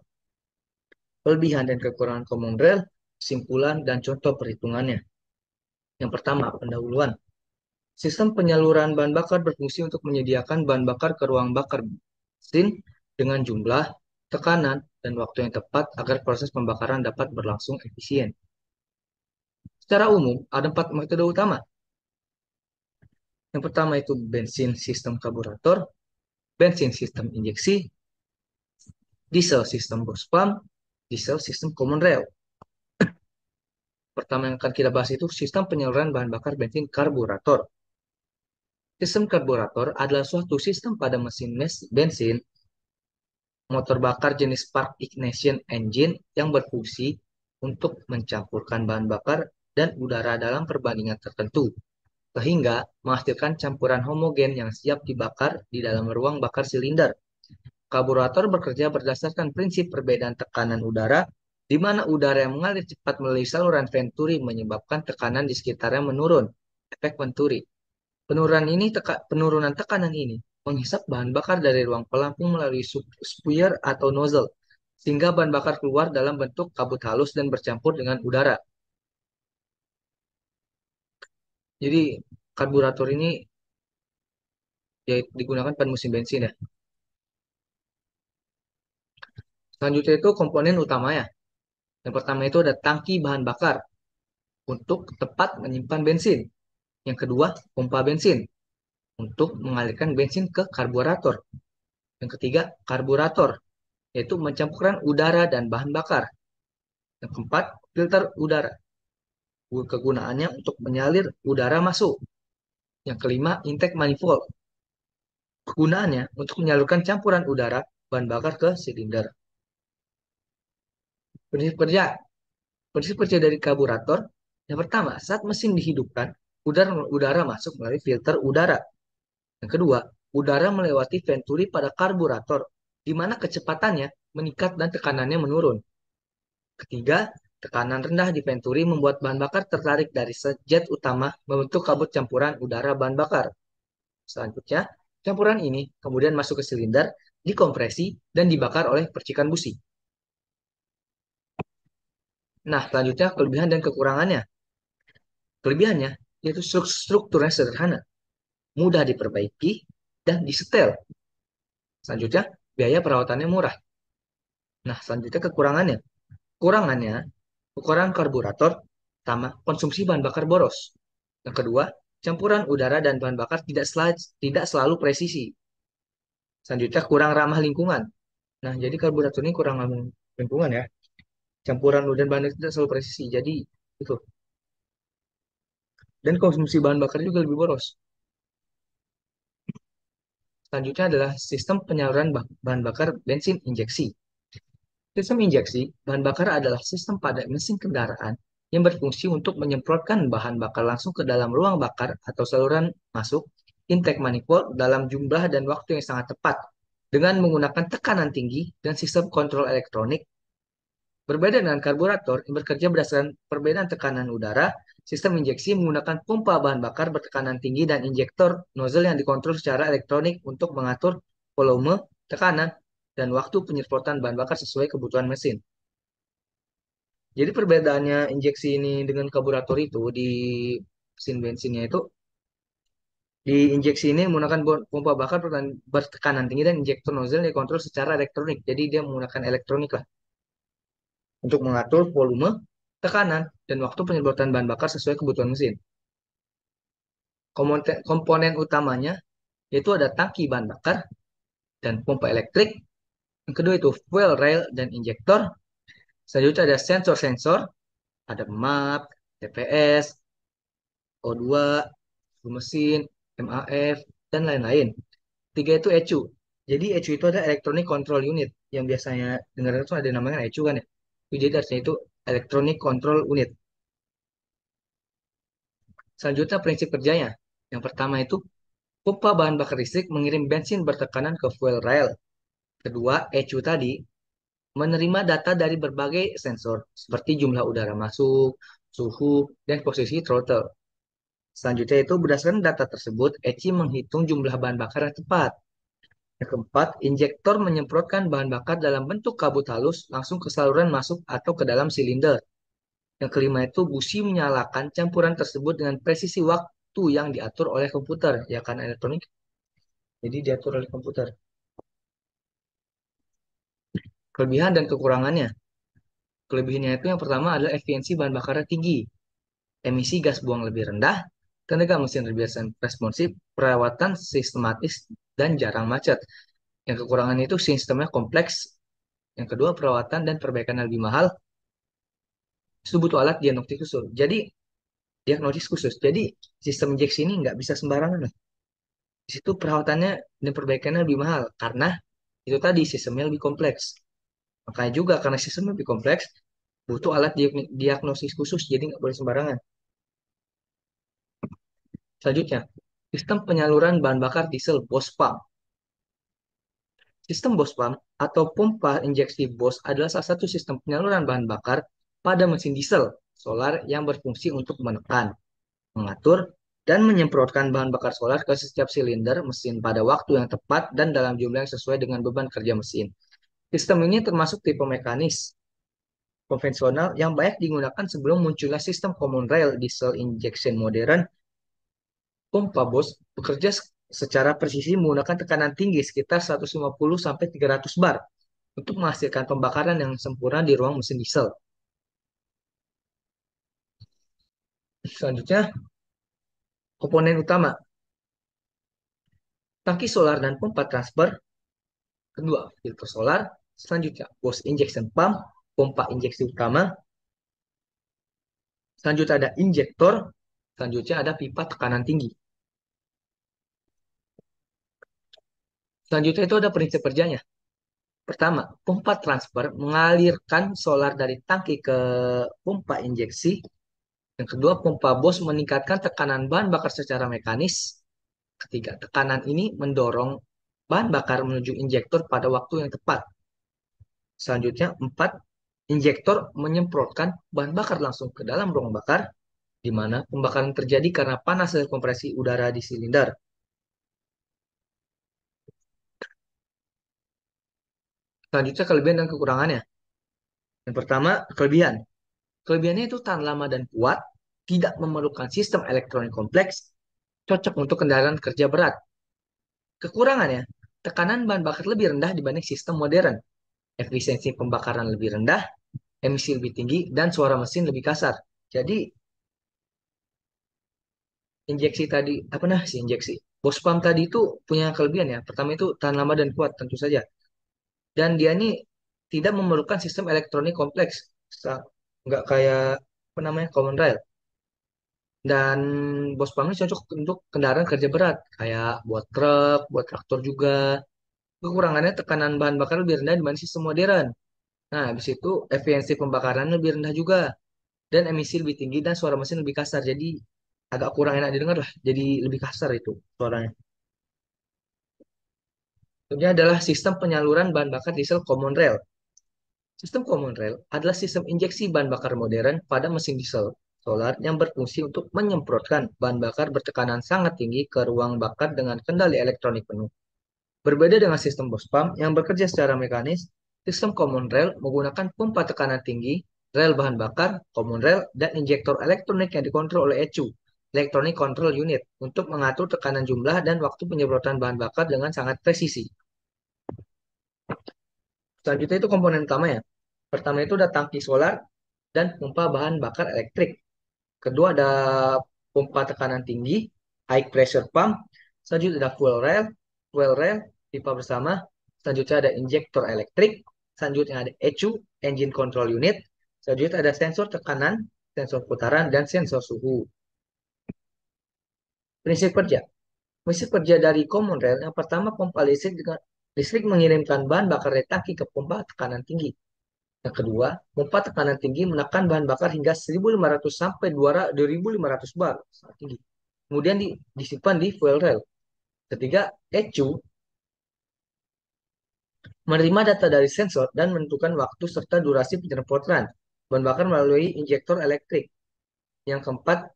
kelebihan dan kekurangan common rail, kesimpulan dan contoh perhitungannya. Yang pertama, pendahuluan. Sistem penyaluran bahan bakar berfungsi untuk menyediakan bahan bakar ke ruang bakar bensin dengan jumlah, tekanan, dan waktu yang tepat agar proses pembakaran dapat berlangsung efisien. Secara umum, ada 4 metode utama. Yang pertama itu bensin sistem karburator, bensin sistem injeksi, diesel sistem bus pump, diesel sistem common rail. Pertama yang akan kita bahas itu sistem penyaluran bahan bakar bensin karburator. Sistem karburator adalah suatu sistem pada mesin bensin motor bakar jenis spark ignition engine yang berfungsi untuk mencampurkan bahan bakar dan udara dalam perbandingan tertentu, sehingga menghasilkan campuran homogen yang siap dibakar di dalam ruang bakar silinder. Karburator bekerja berdasarkan prinsip perbedaan tekanan udara, di mana udara yang mengalir cepat melalui saluran venturi menyebabkan tekanan di sekitarnya menurun. Efek venturi. Penurunan tekanan ini menghisap bahan bakar dari ruang pelampung melalui spuyer atau nozzle, sehingga bahan bakar keluar dalam bentuk kabut halus dan bercampur dengan udara. Jadi karburator ini ya digunakan pada mesin bensin ya. Selanjutnya itu komponen utamanya. Yang pertama itu ada tangki bahan bakar untuk tempat menyimpan bensin. Yang kedua, pompa bensin untuk mengalirkan bensin ke karburator. Yang ketiga, karburator, yaitu mencampurkan udara dan bahan bakar. Yang keempat, filter udara. Kegunaannya untuk menyalir udara masuk. Yang kelima, intake manifold. Kegunaannya untuk menyalurkan campuran udara bahan bakar ke silinder. Prinsip kerja. Prinsip kerja dari karburator. Yang pertama, saat mesin dihidupkan, udara masuk melalui filter udara. Yang kedua, udara melewati venturi pada karburator, di mana kecepatannya meningkat dan tekanannya menurun. Ketiga, tekanan rendah di venturi membuat bahan bakar tertarik dari jet utama membentuk kabut campuran udara bahan bakar. Selanjutnya, campuran ini kemudian masuk ke silinder, dikompresi, dan dibakar oleh percikan busi. Nah, selanjutnya kelebihan dan kekurangannya. Kelebihannya yaitu strukturnya sederhana, mudah diperbaiki, dan disetel. Selanjutnya, biaya perawatannya murah. Nah, selanjutnya kekurangannya. Kurangannya, ukuran karburator, pertama, konsumsi bahan bakar boros. Yang kedua, campuran udara dan bahan bakar tidak selalu presisi. Selanjutnya, kurang ramah lingkungan. Nah, jadi karburator ini kurang ramah lingkungan ya. Campuran udara dan bahan bakar tidak selalu presisi. Jadi, itu. Dan konsumsi bahan bakar juga lebih boros. Selanjutnya adalah sistem penyaluran bahan bakar bensin injeksi. Sistem injeksi bahan bakar adalah sistem pada mesin kendaraan yang berfungsi untuk menyemprotkan bahan bakar langsung ke dalam ruang bakar atau saluran masuk intake manifold dalam jumlah dan waktu yang sangat tepat dengan menggunakan tekanan tinggi dan sistem kontrol elektronik. Berbeda dengan karburator yang bekerja berdasarkan perbedaan tekanan udara, sistem injeksi menggunakan pompa bahan bakar bertekanan tinggi dan injektor nozzle yang dikontrol secara elektronik untuk mengatur volume, tekanan, dan waktu penyemprotan bahan bakar sesuai kebutuhan mesin. Jadi perbedaannya injeksi ini dengan karburator itu di mesin bensinnya itu di injeksi ini menggunakan pompa bakar bertekanan tinggi dan injektor nozzle yang dikontrol secara elektronik. Jadi dia menggunakan elektronik lah untuk mengatur volume, tekanan, dan waktu penyemprotan bahan bakar sesuai kebutuhan mesin. Komponen utamanya yaitu ada tangki bahan bakar dan pompa elektrik. Yang kedua itu fuel rail dan injektor. Selanjutnya ada sensor-sensor, ada map, TPS, O2, mesin, MAF, dan lain-lain. Tiga itu ECU. Jadi ECU itu ada Electronic Control Unit yang biasanya dengar itu ada namanya ECU kan ya. Jadi artinya itu Electronic Control Unit. Selanjutnya prinsip kerjanya. Yang pertama itu pompa bahan bakar listrik mengirim bensin bertekanan ke fuel rail. Kedua, ECU tadi menerima data dari berbagai sensor seperti jumlah udara masuk, suhu, dan posisi throttle. Selanjutnya itu berdasarkan data tersebut, ECU menghitung jumlah bahan bakar yang tepat. Yang keempat, injektor menyemprotkan bahan bakar dalam bentuk kabut halus langsung ke saluran masuk atau ke dalam silinder. Yang kelima itu busi menyalakan campuran tersebut dengan presisi waktu yang diatur oleh komputer, ya kan elektronik. Jadi diatur oleh komputer. Kelebihan dan kekurangannya. Kelebihannya itu yang pertama adalah efisiensi bahan bakarnya tinggi, emisi gas buang lebih rendah, tenaga mesin lebih responsif, perawatan sistematis, dan jarang macet. Yang kekurangannya itu sistemnya kompleks. Yang kedua, perawatan dan perbaikan lebih mahal. Itu butuh alat diagnostik khusus. Jadi, diagnosis khusus. Jadi, sistem injeksi ini nggak bisa sembarangan lah. Di situ perawatannya dan perbaikannya lebih mahal. Karena itu tadi sistemnya lebih kompleks. Makanya juga karena sistemnya lebih kompleks, butuh alat diagnosis khusus. Jadi nggak boleh sembarangan. Selanjutnya, sistem penyaluran bahan bakar diesel BOS pump. Sistem BOS pump atau pompa injeksi BOS adalah salah satu sistem penyaluran bahan bakar pada mesin diesel solar yang berfungsi untuk menekan, mengatur, dan menyemprotkan bahan bakar solar ke setiap silinder mesin pada waktu yang tepat dan dalam jumlah yang sesuai dengan beban kerja mesin. Sistem ini termasuk tipe mekanis konvensional yang banyak digunakan sebelum munculnya sistem common rail diesel injection modern. Pompa BOS bekerja secara presisi menggunakan tekanan tinggi sekitar 150 sampai 300 bar untuk menghasilkan pembakaran yang sempurna di ruang mesin diesel. Selanjutnya, komponen utama, tangki solar dan pompa transfer. Kedua, filter solar. Selanjutnya, BOS injection pump, pompa injeksi utama. Selanjutnya ada injektor. Selanjutnya ada pipa tekanan tinggi. Selanjutnya itu ada prinsip kerjanya. Pertama, pompa transfer mengalirkan solar dari tangki ke pompa injeksi. Yang kedua, pompa BOS meningkatkan tekanan bahan bakar secara mekanis. Ketiga, tekanan ini mendorong bahan bakar menuju injektor pada waktu yang tepat. Selanjutnya, empat, injektor menyemprotkan bahan bakar langsung ke dalam ruang bakar, di mana pembakaran terjadi karena panas dari kompresi udara di silinder. Selanjutnya, kelebihan dan kekurangannya. Yang pertama, kelebihan. Kelebihannya itu tahan lama dan kuat, tidak memerlukan sistem elektronik kompleks, cocok untuk kendaraan kerja berat. Kekurangannya, tekanan bahan bakar lebih rendah dibanding sistem modern, efisiensi pembakaran lebih rendah, emisi lebih tinggi, dan suara mesin lebih kasar. Jadi, injeksi tadi, apa nah sih injeksi? Bos pump tadi itu punya kelebihan ya. Pertama itu tahan lama dan kuat, tentu saja. Dan dia ini tidak memerlukan sistem elektronik kompleks. Nggak kayak, apa namanya, common rail. Dan bos pump ini cocok untuk kendaraan kerja berat, kayak buat truk, buat traktor juga. Kekurangannya tekanan bahan bakar lebih rendah dibanding sistem modern. Nah, habis itu efisiensi pembakaran lebih rendah juga. Dan emisi lebih tinggi dan suara mesin lebih kasar. Jadi agak kurang enak didengar lah. Jadi lebih kasar itu suaranya. Ini adalah sistem penyaluran bahan bakar diesel common rail. Sistem common rail adalah sistem injeksi bahan bakar modern pada mesin diesel solar yang berfungsi untuk menyemprotkan bahan bakar bertekanan sangat tinggi ke ruang bakar dengan kendali elektronik penuh. Berbeda dengan sistem bus pump yang bekerja secara mekanis, sistem common rail menggunakan pompa tekanan tinggi, rel bahan bakar, common rail, dan injektor elektronik yang dikontrol oleh ECU, Electronic Control Unit, untuk mengatur tekanan jumlah dan waktu penyemprotan bahan bakar dengan sangat presisi. Selanjutnya itu komponen utama ya. Pertama itu ada tangki solar dan pompa bahan bakar elektrik. Kedua ada pompa tekanan tinggi, high pressure pump. Selanjutnya ada fuel rail, pipa bersama. Selanjutnya ada injektor elektrik. Selanjutnya ada ECU, engine control unit. Selanjutnya ada sensor tekanan, sensor putaran, dan sensor suhu. Prinsip kerja. Prinsip kerja dari common rail yang pertama pompa listrik dengan listrik mengirimkan bahan bakar dari tangki ke pompa tekanan tinggi. Yang kedua, pompa tekanan tinggi menekan bahan bakar hingga 1.500 sampai 2.500 bar, sangat tinggi. Kemudian disimpan di fuel rail. Ketiga, ECU menerima data dari sensor dan menentukan waktu serta durasi penyemprotan bahan bakar melalui injektor elektrik. Yang keempat,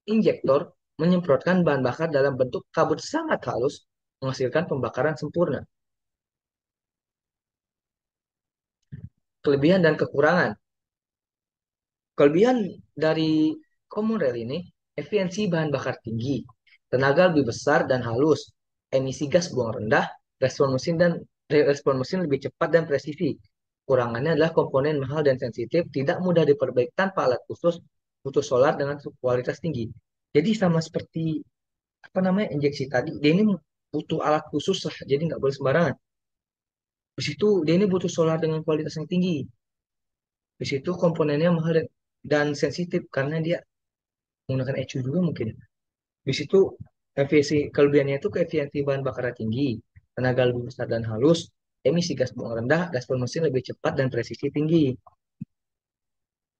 injektor menyemprotkan bahan bakar dalam bentuk kabut sangat halus, menghasilkan pembakaran sempurna. Kelebihan dan kekurangan. Kelebihan dari common rail ini, efisiensi bahan bakar tinggi, tenaga lebih besar dan halus, emisi gas buang rendah, respon mesin lebih cepat dan presisi. Kurangannya adalah komponen mahal dan sensitif, tidak mudah diperbaiki tanpa alat khusus, butuh solar dengan kualitas tinggi. Jadi sama seperti, apa namanya, injeksi tadi, dia ini butuh alat khusus lah, jadi nggak boleh sembarangan. Di situ dia ini butuh solar dengan kualitas yang tinggi. Di situ komponennya mahal dan sensitif karena dia menggunakan ECU juga mungkin. Di situ efisiensi kelebihannya itu keefisiensi bahan bakar tinggi, tenaga lebih besar dan halus, emisi gas buang rendah, gas mesin lebih cepat dan presisi tinggi.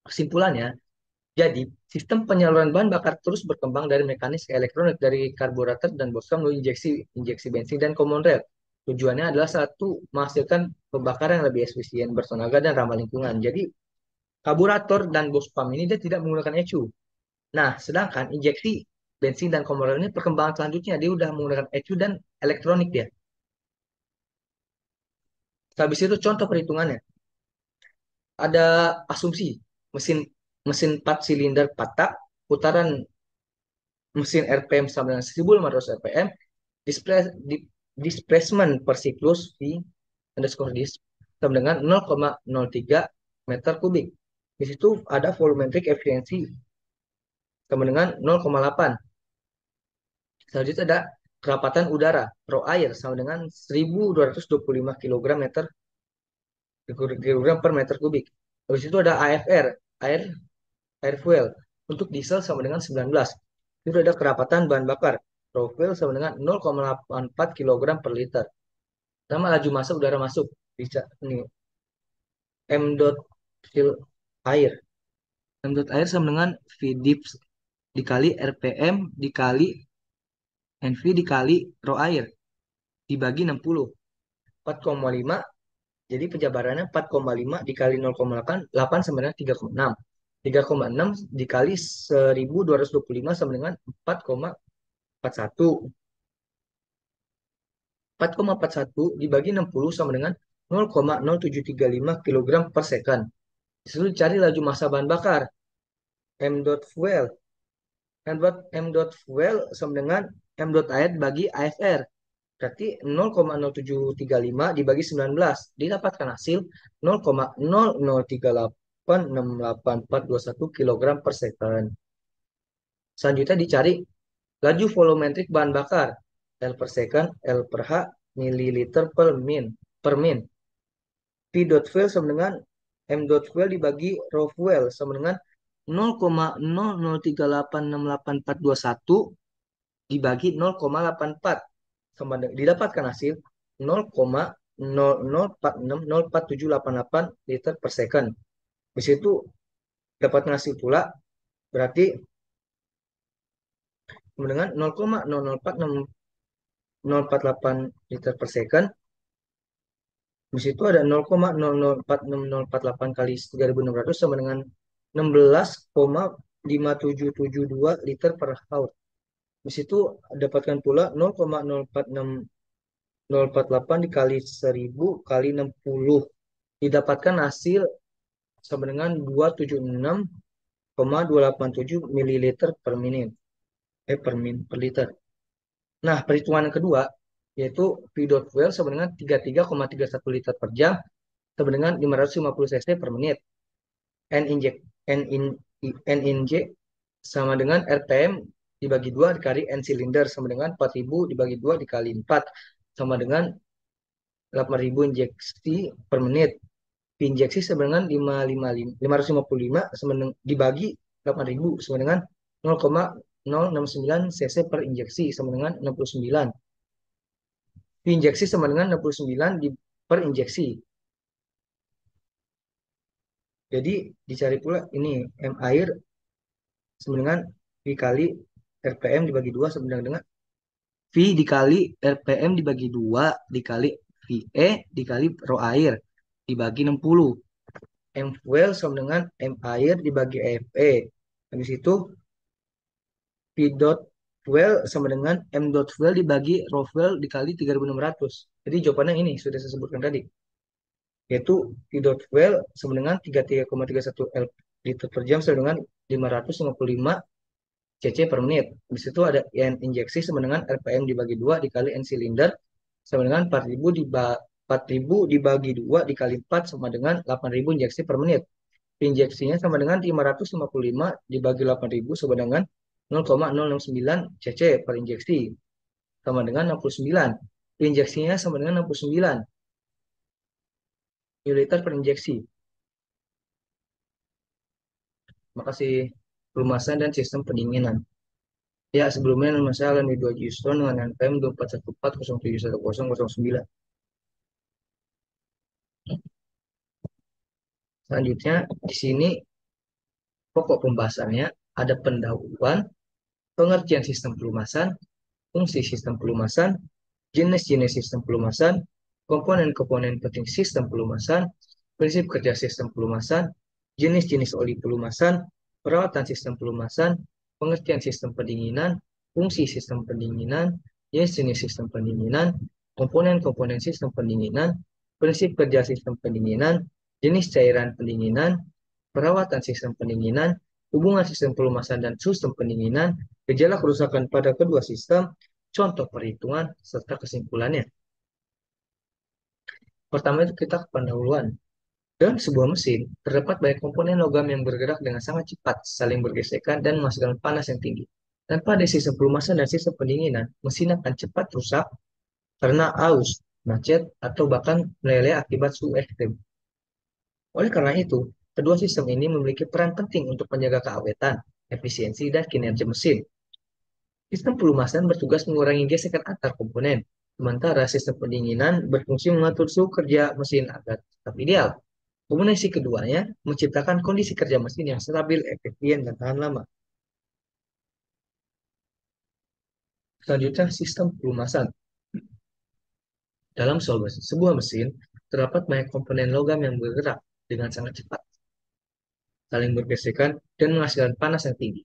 Kesimpulannya, jadi sistem penyaluran bahan bakar terus berkembang dari mekanis ke elektronik, dari karburator dan boskam melalui injeksi bensin dan common rail. Tujuannya adalah satu, menghasilkan pembakaran yang lebih efisien, bertenaga dan ramah lingkungan. Jadi karburator dan bospam ini dia tidak menggunakan ECU. Nah, sedangkan injeksi bensin dan kompor ini perkembangan selanjutnya dia udah menggunakan ECU dan elektronik dia. Habis itu contoh perhitungannya. Ada asumsi mesin mesin 4 silinder 4 tak, putaran mesin RPM sama dengan 1.500 RPM, displacement per siklus V underscore dis sama dengan 0,03 meter kubik. Di situ ada volumetric efisiensi sama dengan 0,8. Selanjutnya ada kerapatan udara, row air sama dengan 1.225 kilogram per meter kubik. Habis itu ada AFR, air air fuel. Untuk diesel sama dengan 19. Itu ada kerapatan bahan bakar, raw fuel sama dengan 0,84 kilogram per liter. Sama laju massa udara masuk. Bisa ini M dot fill air. M dot air sama dengan V dips dikali RPM dikali NV dikali raw air dibagi 60. 4,5. Jadi penjabarannya 4,5 dikali 0,8 8 sama dengan 3,6. 3,6 dikali 1.225 sama dengan 4,41. 4,41 dibagi 60 sama dengan 0,0735 kilogram per second. Disuruh cari laju massa bahan bakar. M dot fuel. M dot fuel sama dengan M dot air bagi AFR. Berarti 0,0735 dibagi 19. Didapatkan hasil 0,00386841 kilogram per second. Selanjutnya dicari laju volumetrik bahan bakar. L per second, L per H, mililiter per min. P dot fuel sama dengan M dot fuel dibagi raw fuel sama dengan 0,00386841 dibagi 0,84 sama didapatkan hasil 0,00460478 liter per second. Di situ dapatkan hasil pula berarti dengan 0,004648 liter per second. Di situ ada 0,004648 kali 3.600 sama dengan 16,5772 liter per hour. Di situ dapatkan pula 0,046048 dikali 1000 kali 60. Didapatkan hasil sama dengan 276,287 mililiter per menit. Per liter. Nah, perhitungan yang kedua yaitu P dot fuel sama dengan 33,31 liter per jam sama dengan 550 cc per menit. N inject N in N inject sama dengan RPM dibagi 2 dikali N silinder sama dengan 4.000 dibagi 2 dikali 4 sama dengan 8.000 injeksi per menit. Injeksi sama dengan 555 sama dengan dibagi 8.000 sama dengan 0,069 cc per injeksi sama dengan 69. Injeksi sama dengan 69 per injeksi. Jadi dicari pula ini M air sama dengan V kali RPM dibagi 2 sama dengan V dikali RPM dibagi 2 dikali VE dikali rho air dibagi 60. M fuel sama dengan M air dibagi FE. Habis itu P dot fuel sama dengan M dot fuel dibagi rho fuel dikali 3.600. Jadi jawabannya ini sudah saya sebutkan tadi. Yaitu P dot fuel sama dengan 33,31 liter per jam sama dengan 555 cc per menit. Di situ ada N injeksi sama dengan RPM dibagi 2 dikali N silinder sama dengan 4.000 dibagi 2 dikali 4 sama dengan 8.000 injeksi per menit. Injeksinya sama dengan 555 dibagi 8.000 sama dengan 0,069 cc per injeksi sama dengan 69. Injeksinya sama dengan 69 mililiter per injeksi. Makasih. Pelumasan dan sistem pendinginan. Ya, sebelumnya nama saya Alan Widwa Yusron dengan NPM 2414071009. Selanjutnya, di sini pokok pembahasannya ada pendahuluan, pengertian sistem pelumasan, fungsi sistem pelumasan, jenis-jenis sistem pelumasan, komponen-komponen penting sistem pelumasan, prinsip kerja sistem pelumasan, jenis-jenis oli pelumasan, perawatan sistem pelumasan, pengertian sistem pendinginan, fungsi sistem pendinginan, jenis sistem pendinginan, komponen-komponen sistem pendinginan, prinsip kerja sistem pendinginan, jenis cairan pendinginan, perawatan sistem pendinginan, hubungan sistem pelumasan dan sistem pendinginan, gejala kerusakan pada kedua sistem, contoh perhitungan, serta kesimpulannya. Pertama itu kita pendahuluan. Dalam sebuah mesin, terdapat banyak komponen logam yang bergerak dengan sangat cepat, saling bergesekan, dan menghasilkan panas yang tinggi. Tanpa ada sistem pelumasan dan sistem pendinginan, mesin akan cepat rusak karena aus, macet, atau bahkan meleleh akibat suhu ekstrim. Oleh karena itu, kedua sistem ini memiliki peran penting untuk menjaga keawetan, efisiensi, dan kinerja mesin. Sistem pelumasan bertugas mengurangi gesekan antar komponen, sementara sistem pendinginan berfungsi mengatur suhu kerja mesin agar tetap ideal. Kombinasi keduanya menciptakan kondisi kerja mesin yang stabil, efisien, dan tahan lama. Selanjutnya, sistem pelumasan. Dalam sebuah mesin, terdapat banyak komponen logam yang bergerak dengan sangat cepat, saling bergesekan, dan menghasilkan panas yang tinggi.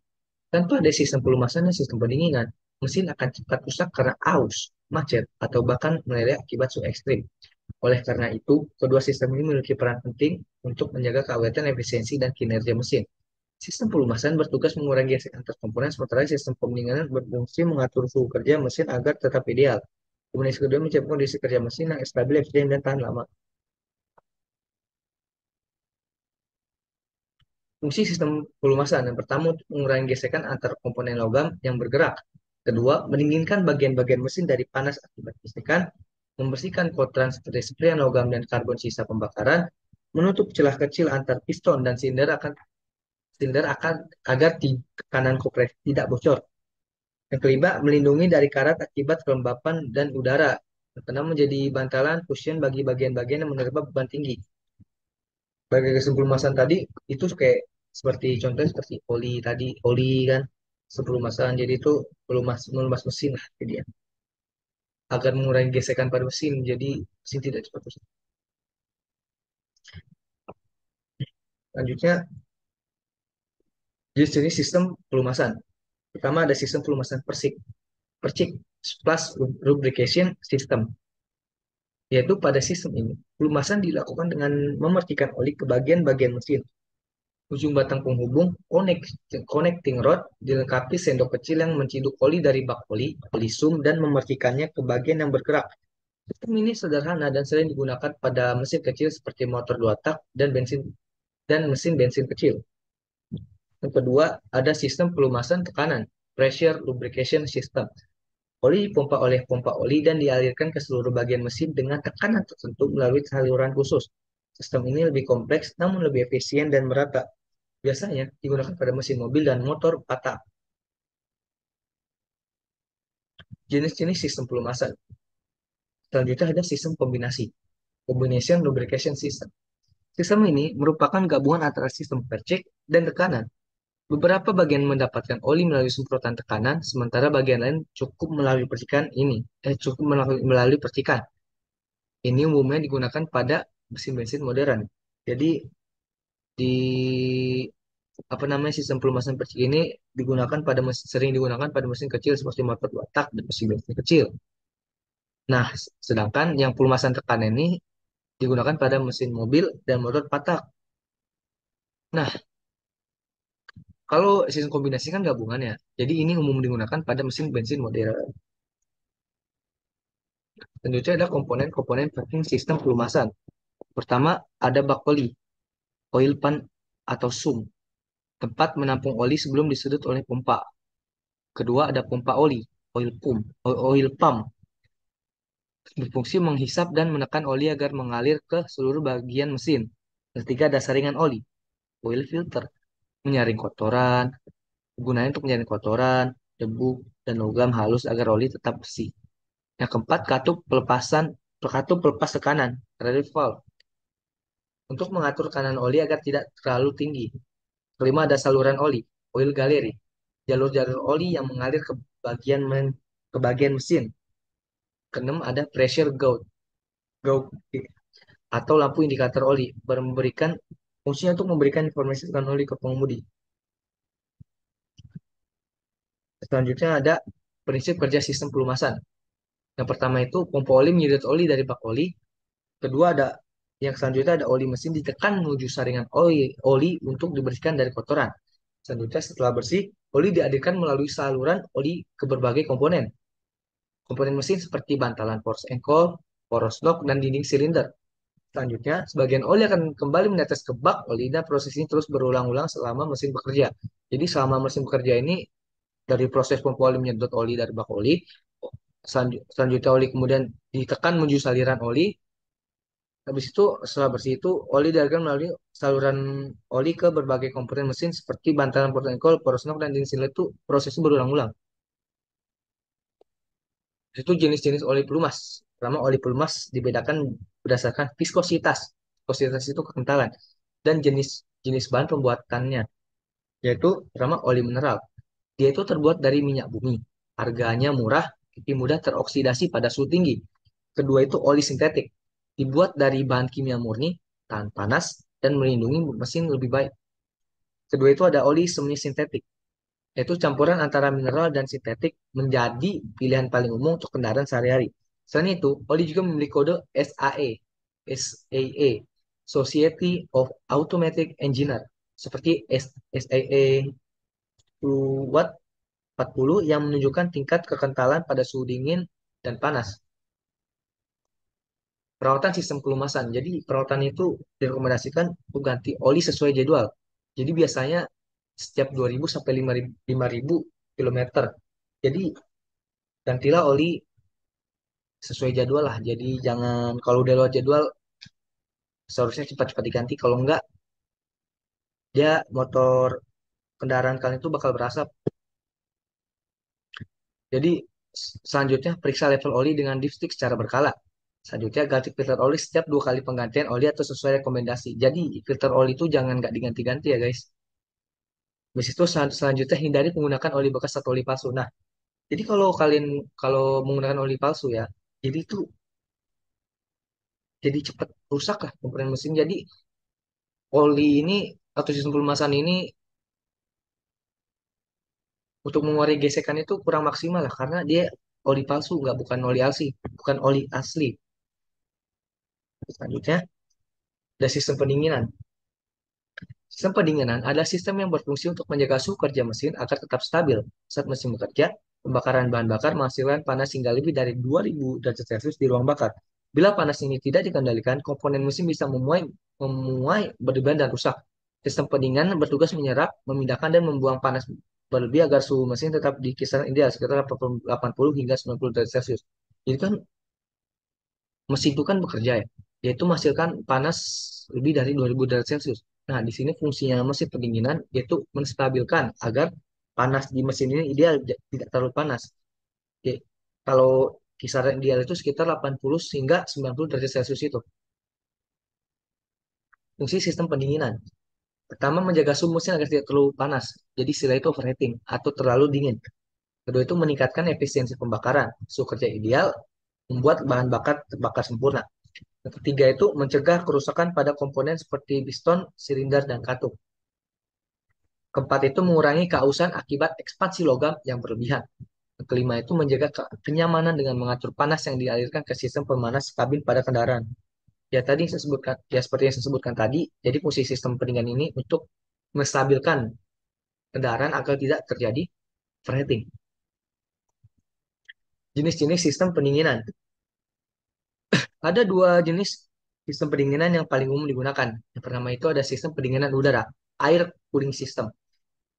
Tanpa ada sistem pelumasan dan sistem pendinginan, mesin akan cepat rusak karena aus, macet, atau bahkan meleleh akibat suhu ekstrim. Oleh karena itu, kedua sistem ini memiliki peran penting untuk menjaga keawetan, efisiensi, dan kinerja mesin. Sistem pelumasan bertugas mengurangi gesekan antar komponen, sementara sistem pendinginan berfungsi mengatur suhu kerja mesin agar tetap ideal. Kombinasi kedua menciptakan kondisi kerja mesin yang stabil, efisien, dan tahan lama. Fungsi sistem pelumasan yang pertama untuk mengurangi gesekan antar komponen logam yang bergerak. Kedua, mendinginkan bagian-bagian mesin dari panas akibat gesekan, membersihkan kotoran seperti sprayan logam dan karbon sisa pembakaran, menutup celah kecil antar piston dan silinder akan agar tekanan kompresi tidak bocor. Yang kelima, melindungi dari karat akibat kelembapan dan udara, karena menjadi bantalan cushion bagi bagian-bagian yang menerima beban tinggi. Bagi kepelumasan tadi, itu kayak seperti contohnya seperti oli tadi, oli kan, sepelumasan. Jadi itu melumas mesin lah jadi ya. Agar mengurangi gesekan pada mesin, jadi mesin tidak cepat rusak. Selanjutnya, jenis-jenis sistem pelumasan. Pertama ada sistem pelumasan persik, percik plus lubrication system. Yaitu pada sistem ini, pelumasan dilakukan dengan memercikan oli ke bagian-bagian mesin. Ujung batang penghubung connecting rod dilengkapi sendok kecil yang menciduk oli dari bak oli, oli sum, dan memercikannya ke bagian yang bergerak. Sistem ini sederhana dan sering digunakan pada mesin kecil seperti motor dua tak dan mesin bensin kecil. Yang kedua, ada sistem pelumasan tekanan, pressure lubrication system. Oli dipompa oleh pompa oli dan dialirkan ke seluruh bagian mesin dengan tekanan tertentu melalui saluran khusus. Sistem ini lebih kompleks namun lebih efisien dan merata. Biasanya digunakan pada mesin mobil dan motor patah. Jenis-jenis sistem pelumasan. Selanjutnya ada sistem kombinasi. Combination lubrication system. Sistem ini merupakan gabungan antara sistem percik dan tekanan. Beberapa bagian mendapatkan oli melalui semprotan tekanan, sementara bagian lain cukup melalui percikan. Ini umumnya digunakan pada mesin bensin modern. Jadi di apa namanya sistem pelumasan percik ini sering digunakan pada mesin kecil seperti motor dua tak dan mesin bensin kecil. Nah, sedangkan yang pelumasan tekanan ini digunakan pada mesin mobil dan motor patak. Nah, kalau sistem kombinasi kan gabungan ya. Jadi ini umum digunakan pada mesin bensin modern. Selanjutnya ada komponen-komponen penting sistem pelumasan. Pertama, ada bak oli, oil pan atau sump, tempat menampung oli sebelum disedot oleh pompa. Kedua, ada pompa oli, oil pump, berfungsi menghisap dan menekan oli agar mengalir ke seluruh bagian mesin. Ketiga, ada saringan oli, oil filter, menyaring kotoran, gunanya untuk menyaring kotoran, debu, dan logam halus agar oli tetap bersih. Yang keempat, katup pelepas tekanan, relief valve, untuk mengatur tekanan oli agar tidak terlalu tinggi. Kelima, ada saluran oli, oil gallery, jalur-jalur oli yang mengalir ke bagian mesin. Keenam, ada pressure gauge atau lampu indikator oli, fungsinya untuk memberikan informasi tekanan oli ke pengemudi. Selanjutnya ada prinsip kerja sistem pelumasan. Yang pertama itu pompa oli menyedot oli dari bak oli. Kedua ada yang selanjutnya ada oli mesin ditekan menuju saringan oli untuk dibersihkan dari kotoran. Selanjutnya setelah bersih, oli dialirkan melalui saluran oli ke berbagai komponen. Komponen mesin seperti bantalan poros engkol, poros lock, dan dinding silinder. Selanjutnya, sebagian oli akan kembali menetes ke bak oli dan proses ini terus berulang-ulang selama mesin bekerja. Jadi selama mesin bekerja ini dari proses pompa oli menyedot oli dari bak oli, selanjutnya oli kemudian ditekan menuju saliran oli. Habis itu setelah bersih itu oli dialirkan melalui saluran oli ke berbagai komponen mesin seperti bantalan poros engkol, poros nok, dan dinding silinder itu prosesnya berulang-ulang. Itu jenis-jenis oli pelumas. Pertama, oli pelumas dibedakan berdasarkan viskositas. Viskositas itu kekentalan dan jenis bahan pembuatannya, yaitu pertama oli mineral. Dia itu terbuat dari minyak bumi. Harganya murah, tapi mudah teroksidasi pada suhu tinggi. Kedua itu oli sintetik. Dibuat dari bahan kimia murni, tahan panas, dan melindungi mesin lebih baik. Kedua itu ada oli semi sintetik, yaitu campuran antara mineral dan sintetik menjadi pilihan paling umum untuk kendaraan sehari-hari. Selain itu, oli juga memiliki kode SAE, Society of Automatic Engineer, seperti SAE Watt 40 yang menunjukkan tingkat kekentalan pada suhu dingin dan panas. Perawatan sistem kelumasan. Jadi perawatan itu direkomendasikan untuk ganti oli sesuai jadwal. Jadi biasanya setiap 2.000 sampai 5.000 kilometer. Jadi gantilah oli sesuai jadwal lah. Jadi jangan kalau udah lewat jadwal seharusnya cepat-cepat diganti. Kalau enggak dia motor kendaraan kalian itu bakal berasap. Jadi selanjutnya periksa level oli dengan dipstick secara berkala. Selanjutnya ganti filter oli setiap 2 kali penggantian oli atau sesuai rekomendasi. Jadi filter oli itu jangan nggak diganti-ganti ya guys. Habis itu selanjutnya hindari menggunakan oli bekas atau oli palsu. Nah, jadi kalau kalian kalau menggunakan oli palsu ya, jadi itu jadi cepat rusak lah komponen mesin. Jadi oli ini atau sistem pelumasan ini untuk mengurangi gesekan itu kurang maksimal lah karena dia oli palsu nggak bukan oli asli, bukan oli asli. Selanjutnya ada sistem pendinginan. Sistem pendinginan adalah sistem yang berfungsi untuk menjaga suhu kerja mesin agar tetap stabil. Saat mesin bekerja, pembakaran bahan bakar menghasilkan panas hingga lebih dari 2000 derajat Celcius di ruang bakar. Bila panas ini tidak dikendalikan, komponen mesin bisa memuai berlebihan dan rusak. Sistem pendinginan bertugas menyerap, memindahkan, dan membuang panas berlebih agar suhu mesin tetap di kisaran ideal sekitar 80 hingga 90 derajat Celcius. Jadi kan mesin itu kan bekerja ya, yaitu menghasilkan panas lebih dari 2000 derajat Celcius. Nah, di sini fungsinya mesin pendinginan yaitu menstabilkan agar panas di mesin ini ideal, tidak terlalu panas. Oke, kalau kisaran ideal itu sekitar 80 hingga 90 derajat Celcius itu. Fungsi sistem pendinginan. Pertama, menjaga suhu mesin agar tidak terlalu panas. Jadi istilah itu overheating atau terlalu dingin. Kedua itu meningkatkan efisiensi pembakaran. Suhu kerja ideal membuat bahan bakar terbakar sempurna. Yang ketiga itu mencegah kerusakan pada komponen seperti piston, silinder, dan katup. Keempat itu mengurangi kausan akibat ekspansi logam yang berlebihan. Yang kelima itu menjaga kenyamanan dengan mengatur panas yang dialirkan ke sistem pemanas kabin pada kendaraan. Ya tadi yang saya sebutkan, ya seperti yang saya sebutkan tadi, jadi fungsi sistem pendinginan ini untuk menstabilkan kendaraan agar tidak terjadi overheating. Jenis-jenis sistem pendinginan. Ada dua jenis sistem pendinginan yang paling umum digunakan. Yang pertama itu ada sistem pendinginan udara, air cooling system.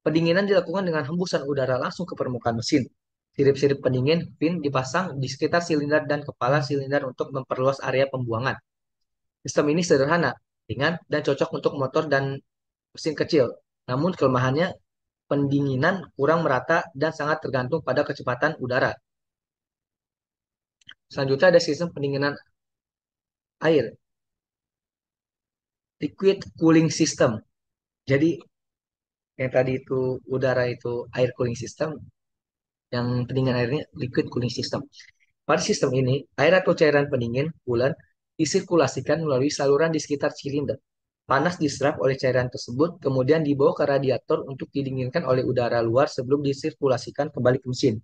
Pendinginan dilakukan dengan hembusan udara langsung ke permukaan mesin. Sirip-sirip pendingin fin dipasang di sekitar silinder dan kepala silinder untuk memperluas area pembuangan. Sistem ini sederhana, ringan, dan cocok untuk motor dan mesin kecil. Namun kelemahannya pendinginan kurang merata dan sangat tergantung pada kecepatan udara. Selanjutnya ada sistem pendinginan air, liquid cooling system. Jadi yang tadi itu udara itu air cooling system, yang pendingin airnya liquid cooling system. Pada sistem ini, air atau cairan pendingin coolant disirkulasikan melalui saluran di sekitar silinder. Panas diserap oleh cairan tersebut, kemudian dibawa ke radiator untuk didinginkan oleh udara luar sebelum disirkulasikan kembali ke mesin.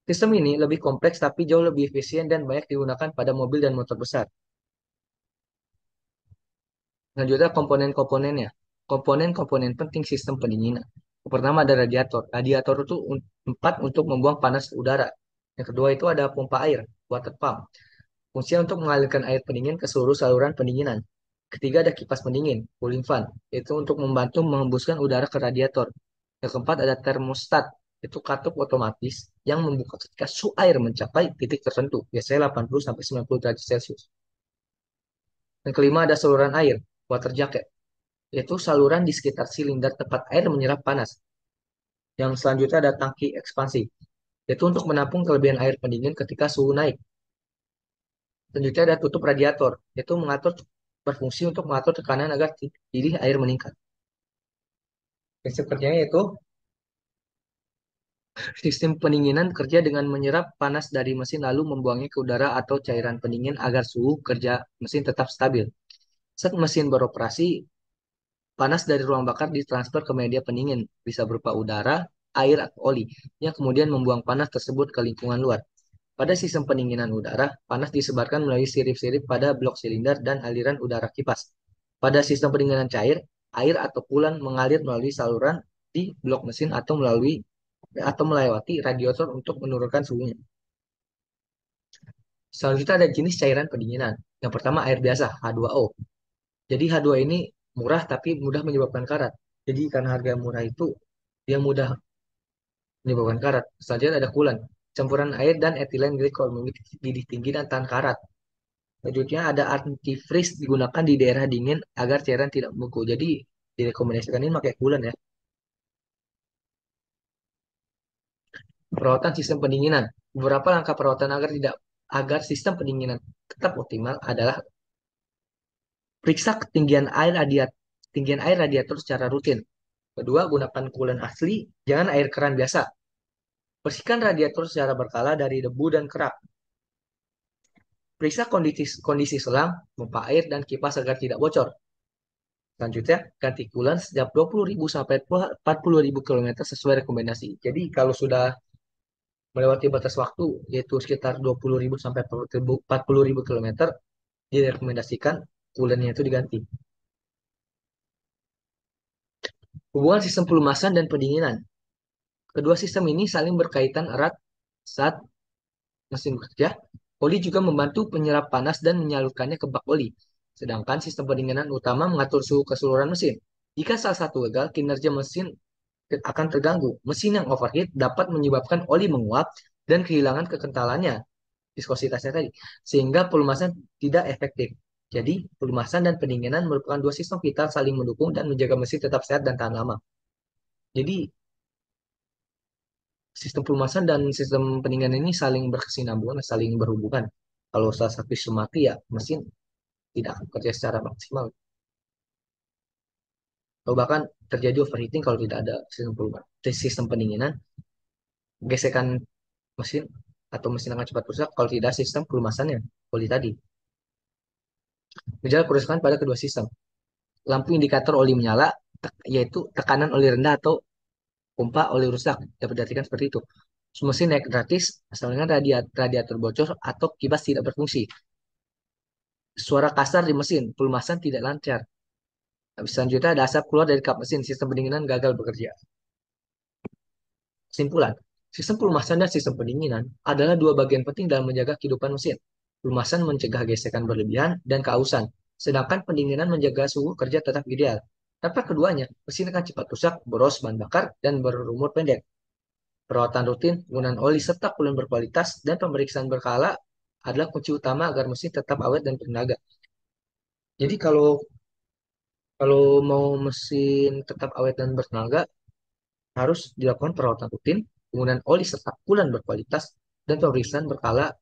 Sistem ini lebih kompleks tapi jauh lebih efisien dan banyak digunakan pada mobil dan motor besar. Selanjutnya komponen-komponennya. Komponen-komponen penting sistem pendinginan. Yang pertama ada radiator. Radiator itu tempat untuk membuang panas udara. Yang kedua itu ada pompa air, water pump. Fungsinya untuk mengalirkan air pendingin ke seluruh saluran pendinginan. Ketiga ada kipas pendingin, cooling fan. Itu untuk membantu menghembuskan udara ke radiator. Yang keempat ada termostat. Itu katup otomatis yang membuka ketika suhu air mencapai titik tertentu, biasanya 80 sampai 90 derajat Celcius. Yang kelima ada saluran air, water jacket, yaitu saluran di sekitar silinder tempat air menyerap panas. Yang selanjutnya ada tangki ekspansi, yaitu untuk menampung kelebihan air pendingin ketika suhu naik. Selanjutnya ada tutup radiator, yaitu berfungsi untuk mengatur tekanan agar titik air meningkat. Prinsip kerjanya yaitu sistem pendinginan bekerja dengan menyerap panas dari mesin lalu membuangnya ke udara atau cairan pendingin agar suhu kerja mesin tetap stabil. Saat mesin beroperasi, panas dari ruang bakar ditransfer ke media pendingin, bisa berupa udara, air, atau oli, yang kemudian membuang panas tersebut ke lingkungan luar. Pada sistem pendinginan udara, panas disebarkan melalui sirip-sirip pada blok silinder dan aliran udara kipas. Pada sistem pendinginan cair, air atau coolant mengalir melalui saluran di blok mesin atau melewati radiator untuk menurunkan suhunya. Selanjutnya ada jenis cairan pendinginan. Yang pertama air biasa, H2O. Jadi H2O ini murah tapi mudah menyebabkan karat. Jadi karena harga murah itu dia mudah menyebabkan karat. Selanjutnya ada coolant. Campuran air dan etilen glikol memiliki didih tinggi dan tahan karat. Selanjutnya ada antifreeze digunakan di daerah dingin agar cairan tidak membeku. Jadi direkomendasikan ini pakai coolant ya. Perawatan sistem pendinginan. Beberapa langkah perawatan agar sistem pendinginan tetap optimal adalah periksa ketinggian air radiator secara rutin. Kedua, gunakan coolant asli, jangan air keran biasa. Bersihkan radiator secara berkala dari debu dan kerak. Periksa kondisi selang, pompa air, dan kipas agar tidak bocor. Selanjutnya, ganti coolant setiap 20.000 sampai 40.000 km sesuai rekomendasi. Jadi, kalau sudah melewati batas waktu, yaitu sekitar 20.000 sampai 40.000 km, direkomendasikan coolantnya itu diganti. Hubungan sistem pelumasan dan pendinginan. Kedua sistem ini saling berkaitan erat saat mesin bekerja. Oli juga membantu penyerap panas dan menyalurkannya ke bak oli. Sedangkan sistem pendinginan utama mengatur suhu keseluruhan mesin. Jika salah satu gagal, kinerja mesin akan terganggu. Mesin yang overheat dapat menyebabkan oli menguap dan kehilangan kekentalannya, viskositasnya tadi, sehingga pelumasan tidak efektif. Jadi, pelumasan dan pendinginan merupakan dua sistem vital saling mendukung dan menjaga mesin tetap sehat dan tahan lama. Jadi, sistem pelumasan dan sistem pendinginan ini saling berkesinambungan, saling berhubungan. Kalau salah satu sistem mati ya mesin tidak akan bekerja secara maksimal. Atau bahkan terjadi overheating kalau tidak ada sistem pendinginan, gesekan mesin atau mesin akan cepat rusak kalau tidak sistem pelumasannya, oli tadi. Gejala kerusakan pada kedua sistem. Lampu indikator oli menyala, yaitu tekanan oli rendah atau pompa oli rusak. Dapat diartikan seperti itu. Mesin naik gratis, asalnya radiator bocor atau kipas tidak berfungsi. Suara kasar di mesin, pelumasan tidak lancar. Selanjutnya ada asap keluar dari kap mesin, sistem pendinginan gagal bekerja. Kesimpulan, sistem pelumasan dan sistem pendinginan adalah dua bagian penting dalam menjaga kehidupan mesin. Pelumasan mencegah gesekan berlebihan dan keausan, sedangkan pendinginan menjaga suhu kerja tetap ideal. Tanpa keduanya, mesin akan cepat rusak, boros bahan bakar, dan berumur pendek. Perawatan rutin, penggunaan oli serta coolant berkualitas, dan pemeriksaan berkala adalah kunci utama agar mesin tetap awet dan bertenaga. Jadi kalau kalau mau mesin tetap awet dan bertenaga, harus dilakukan perawatan rutin, penggunaan oli serta coolant berkualitas, dan pemeriksaan berkala.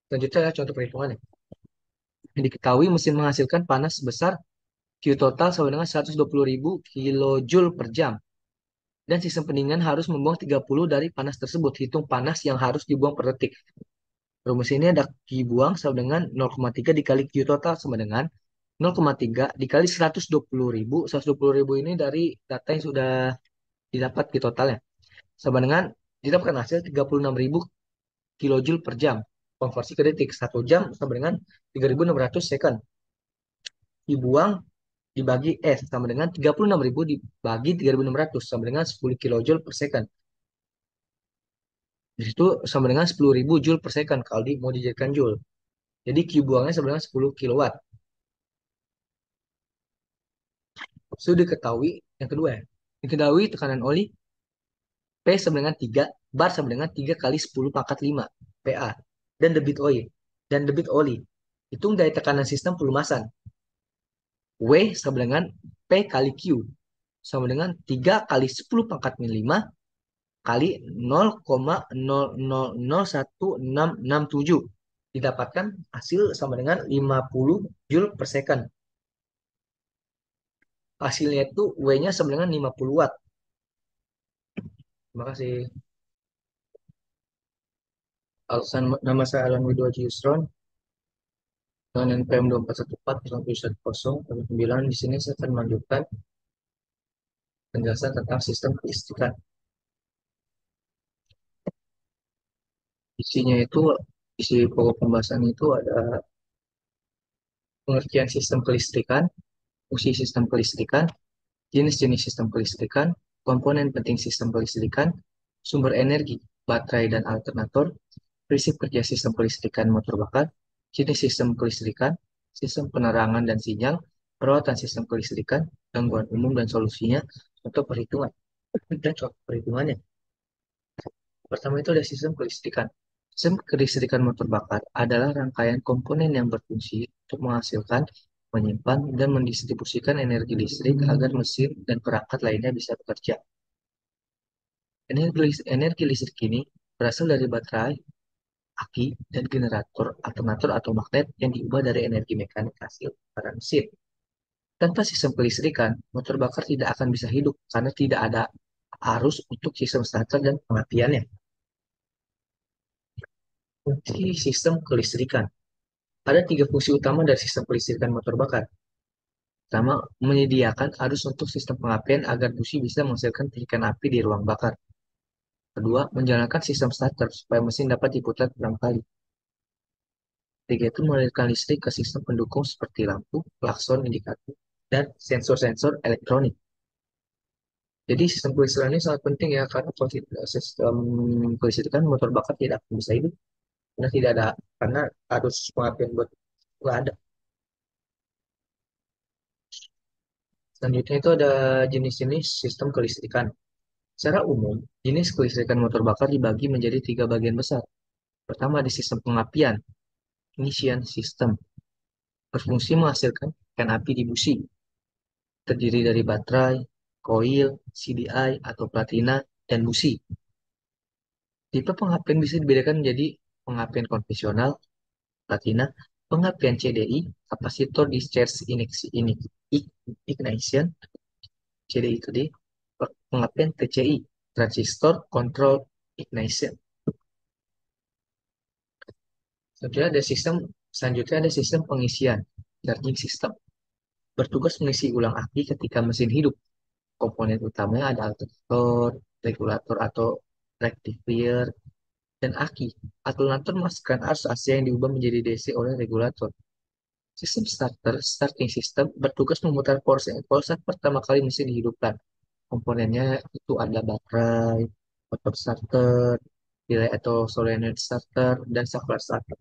Selanjutnya adalah contoh perhitungannya. Diketahui mesin menghasilkan panas sebesar Q total sama dengan 120.000 kilojoule per jam. Dan sistem pendinginan harus membuang 30 dari panas tersebut. Hitung panas yang harus dibuang per detik. Rumus ini ada Q buang sama dengan 0,3 dikali Q total sama dengan 0,3 dikali 120.000. 120.000 ini dari data yang sudah didapat Q totalnya. Sama dengan didapatkan hasil 36.000 kilojoule per jam. Konversi ke detik. 1 jam sama dengan 3.600 second. Dibuang dibagi sama dengan 36.000 dibagi 3.600 sama dengan 10 kilojoule per second. Di situ sama dengan 10.000 joule per second kalau mau dijadikan joule. Jadi Q buangnya sama dengan 10 kilowatt. Sudah diketahui yang kedua ya. Diketahui tekanan oli P sama dengan 3 bar sama dengan 3 kali 10 pangkat 5 PA. Dan debit oil. Dan debit oli. Hitung dari tekanan sistem pelumasan. W sama dengan P kali Q. Sama dengan 3 kali 10 pangkat min 5 kali 0,00016667. Didapatkan hasil sama dengan 50 joule per second. Hasilnya itu W-nya sama dengan 50 watt. Terima kasih. Alasan nama saya Alan Widowaji Yusron dengan NPM 2414010 di sini saya akan melanjutkan penjelasan tentang sistem kelistrikan. Isinya itu isi pokok pembahasan itu ada pengertian sistem kelistrikan, fungsi sistem kelistrikan, jenis-jenis sistem kelistrikan, komponen penting sistem kelistrikan, sumber energi, baterai dan alternator, prinsip kerja sistem kelistrikan motor bakar, jenis sistem kelistrikan, sistem penerangan dan sinyal, perawatan sistem kelistrikan, gangguan umum dan solusinya, untuk perhitungan. Dan contoh perhitungannya. Pertama itu ada sistem kelistrikan. Sistem kelistrikan motor bakar adalah rangkaian komponen yang berfungsi untuk menghasilkan, menyimpan, dan mendistribusikan energi listrik agar mesin dan perangkat lainnya bisa bekerja. Energi listrik ini berasal dari baterai, aki, dan generator, alternator atau magnet yang diubah dari energi mekanik hasil para mesin. Tanpa sistem kelistrikan, motor bakar tidak akan bisa hidup karena tidak ada arus untuk sistem starter dan pengatiannya. Fungsi sistem kelistrikan. Ada tiga fungsi utama dari sistem kelistrikan motor bakar. Pertama, menyediakan arus untuk sistem pengapian agar busi bisa menghasilkan percikan api di ruang bakar. Kedua, menjalankan sistem starter supaya mesin dapat diputar beberapa kali. Ketiga itu mengalirkan listrik ke sistem pendukung seperti lampu, klakson, indikator, dan sensor-sensor elektronik. Jadi sistem kelistrikan ini sangat penting ya karena kalau sistem kelistrikan motor bakar tidak akan bisa hidup karena arus pengapian buat nggak ada. Selanjutnya itu ada jenis-jenis sistem kelistrikan. Secara umum, jenis kelistrikan motor bakar dibagi menjadi tiga bagian besar. Pertama di sistem pengapian, ignition system, berfungsi menghasilkan ikan api di busi, terdiri dari baterai, koil, CDI atau platina, dan busi. Tipe pengapian bisa dibedakan menjadi pengapian konvensional, platina, pengapian CDI, kapasitor discharge ignition, CDI itu di pengapian TCI, transistor control ignition. Selanjutnya ada sistem pengisian, charging system. Bertugas mengisi ulang aki ketika mesin hidup. Komponen utamanya ada alternator, regulator atau rectifier, dan aki. Alternator memasukkan arus AC yang diubah menjadi DC oleh regulator. Sistem starter, starting system, bertugas memutar power saat pertama kali mesin dihidupkan. Komponennya itu ada baterai, motor starter, delay atau solenoid starter, dan saklar starter.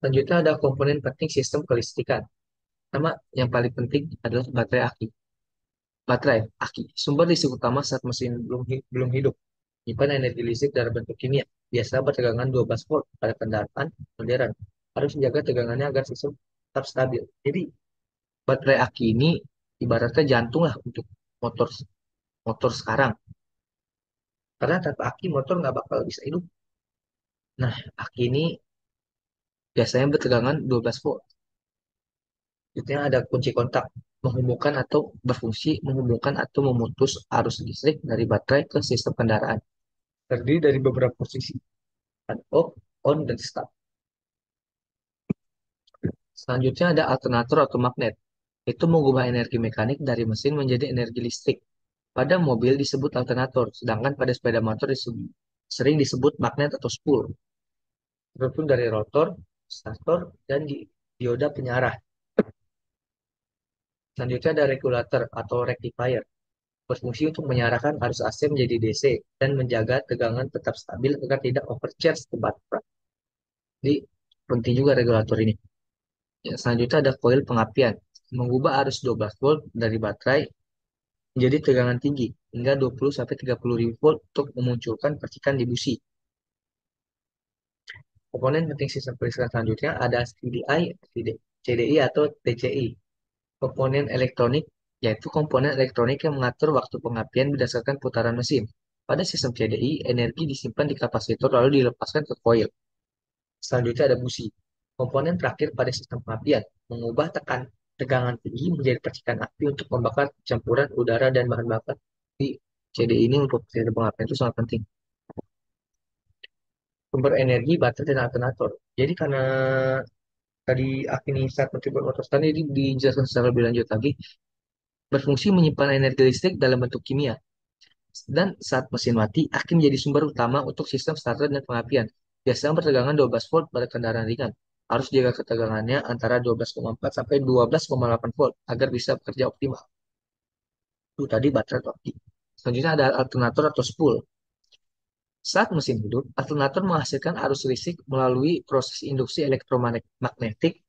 Selanjutnya ada komponen penting sistem kelistrikan. Pertama, yang paling penting adalah baterai aki. Baterai aki, sumber listrik utama saat mesin belum hidup. Menyimpan energi listrik dalam bentuk kimia, biasa bertegangan 12 volt pada kendaraan modern. Harus menjaga tegangannya agar sistem tetap stabil. Jadi, baterai aki ini ibaratnya jantung lah untuk motor motor sekarang. Karena tanpa aki motor nggak bakal bisa hidup. Nah, aki ini biasanya bertegangan 12 volt. Itu ada kunci kontak menghubungkan atau berfungsi menghubungkan atau memutus arus listrik dari baterai ke sistem kendaraan. Terdiri dari beberapa posisi. Ada off, on, dan stop. Selanjutnya ada alternator atau magnet. Itu mengubah energi mekanik dari mesin menjadi energi listrik. Pada mobil disebut alternator, sedangkan pada sepeda motor sering disebut magnet atau spool. Tergantung dari rotor, stator, dan dioda penyarah. Selanjutnya ada regulator atau rectifier. Berfungsi untuk menyarahkan arus AC menjadi DC dan menjaga tegangan tetap stabil agar tidak overcharge ke baterai. Jadi penting juga regulator ini. Ya, selanjutnya ada koil pengapian. Mengubah arus 12 volt dari baterai menjadi tegangan tinggi hingga 20 sampai 30 ribu volt untuk memunculkan percikan di busi. Komponen penting sistem kelistrikan selanjutnya ada CDI, CDI atau TCI. Komponen elektronik yaitu komponen elektronik yang mengatur waktu pengapian berdasarkan putaran mesin. Pada sistem CDI, energi disimpan di kapasitor lalu dilepaskan ke koil. Selanjutnya ada busi. Komponen terakhir pada sistem pengapian mengubah tegangan tinggi menjadi percikan api untuk membakar campuran udara dan bahan bakar. Di CDI ini untuk sistem pengapian itu sangat penting. Sumber energi, baterai, dan alternator. Jadi karena tadi Afini saat menteri berotostan ini dijelaskan secara lebih lanjut lagi, berfungsi menyimpan energi listrik dalam bentuk kimia. Dan saat mesin mati, aki menjadi sumber utama untuk sistem starter dan pengapian. Biasanya bertegangan 12 volt pada kendaraan ringan. Harus jaga ketegangannya antara 12,4 sampai 12,8 volt agar bisa bekerja optimal. Itu tadi baterai atau aki. Selanjutnya ada alternator atau spool. Saat mesin hidup, alternator menghasilkan arus listrik melalui proses induksi elektromagnetik.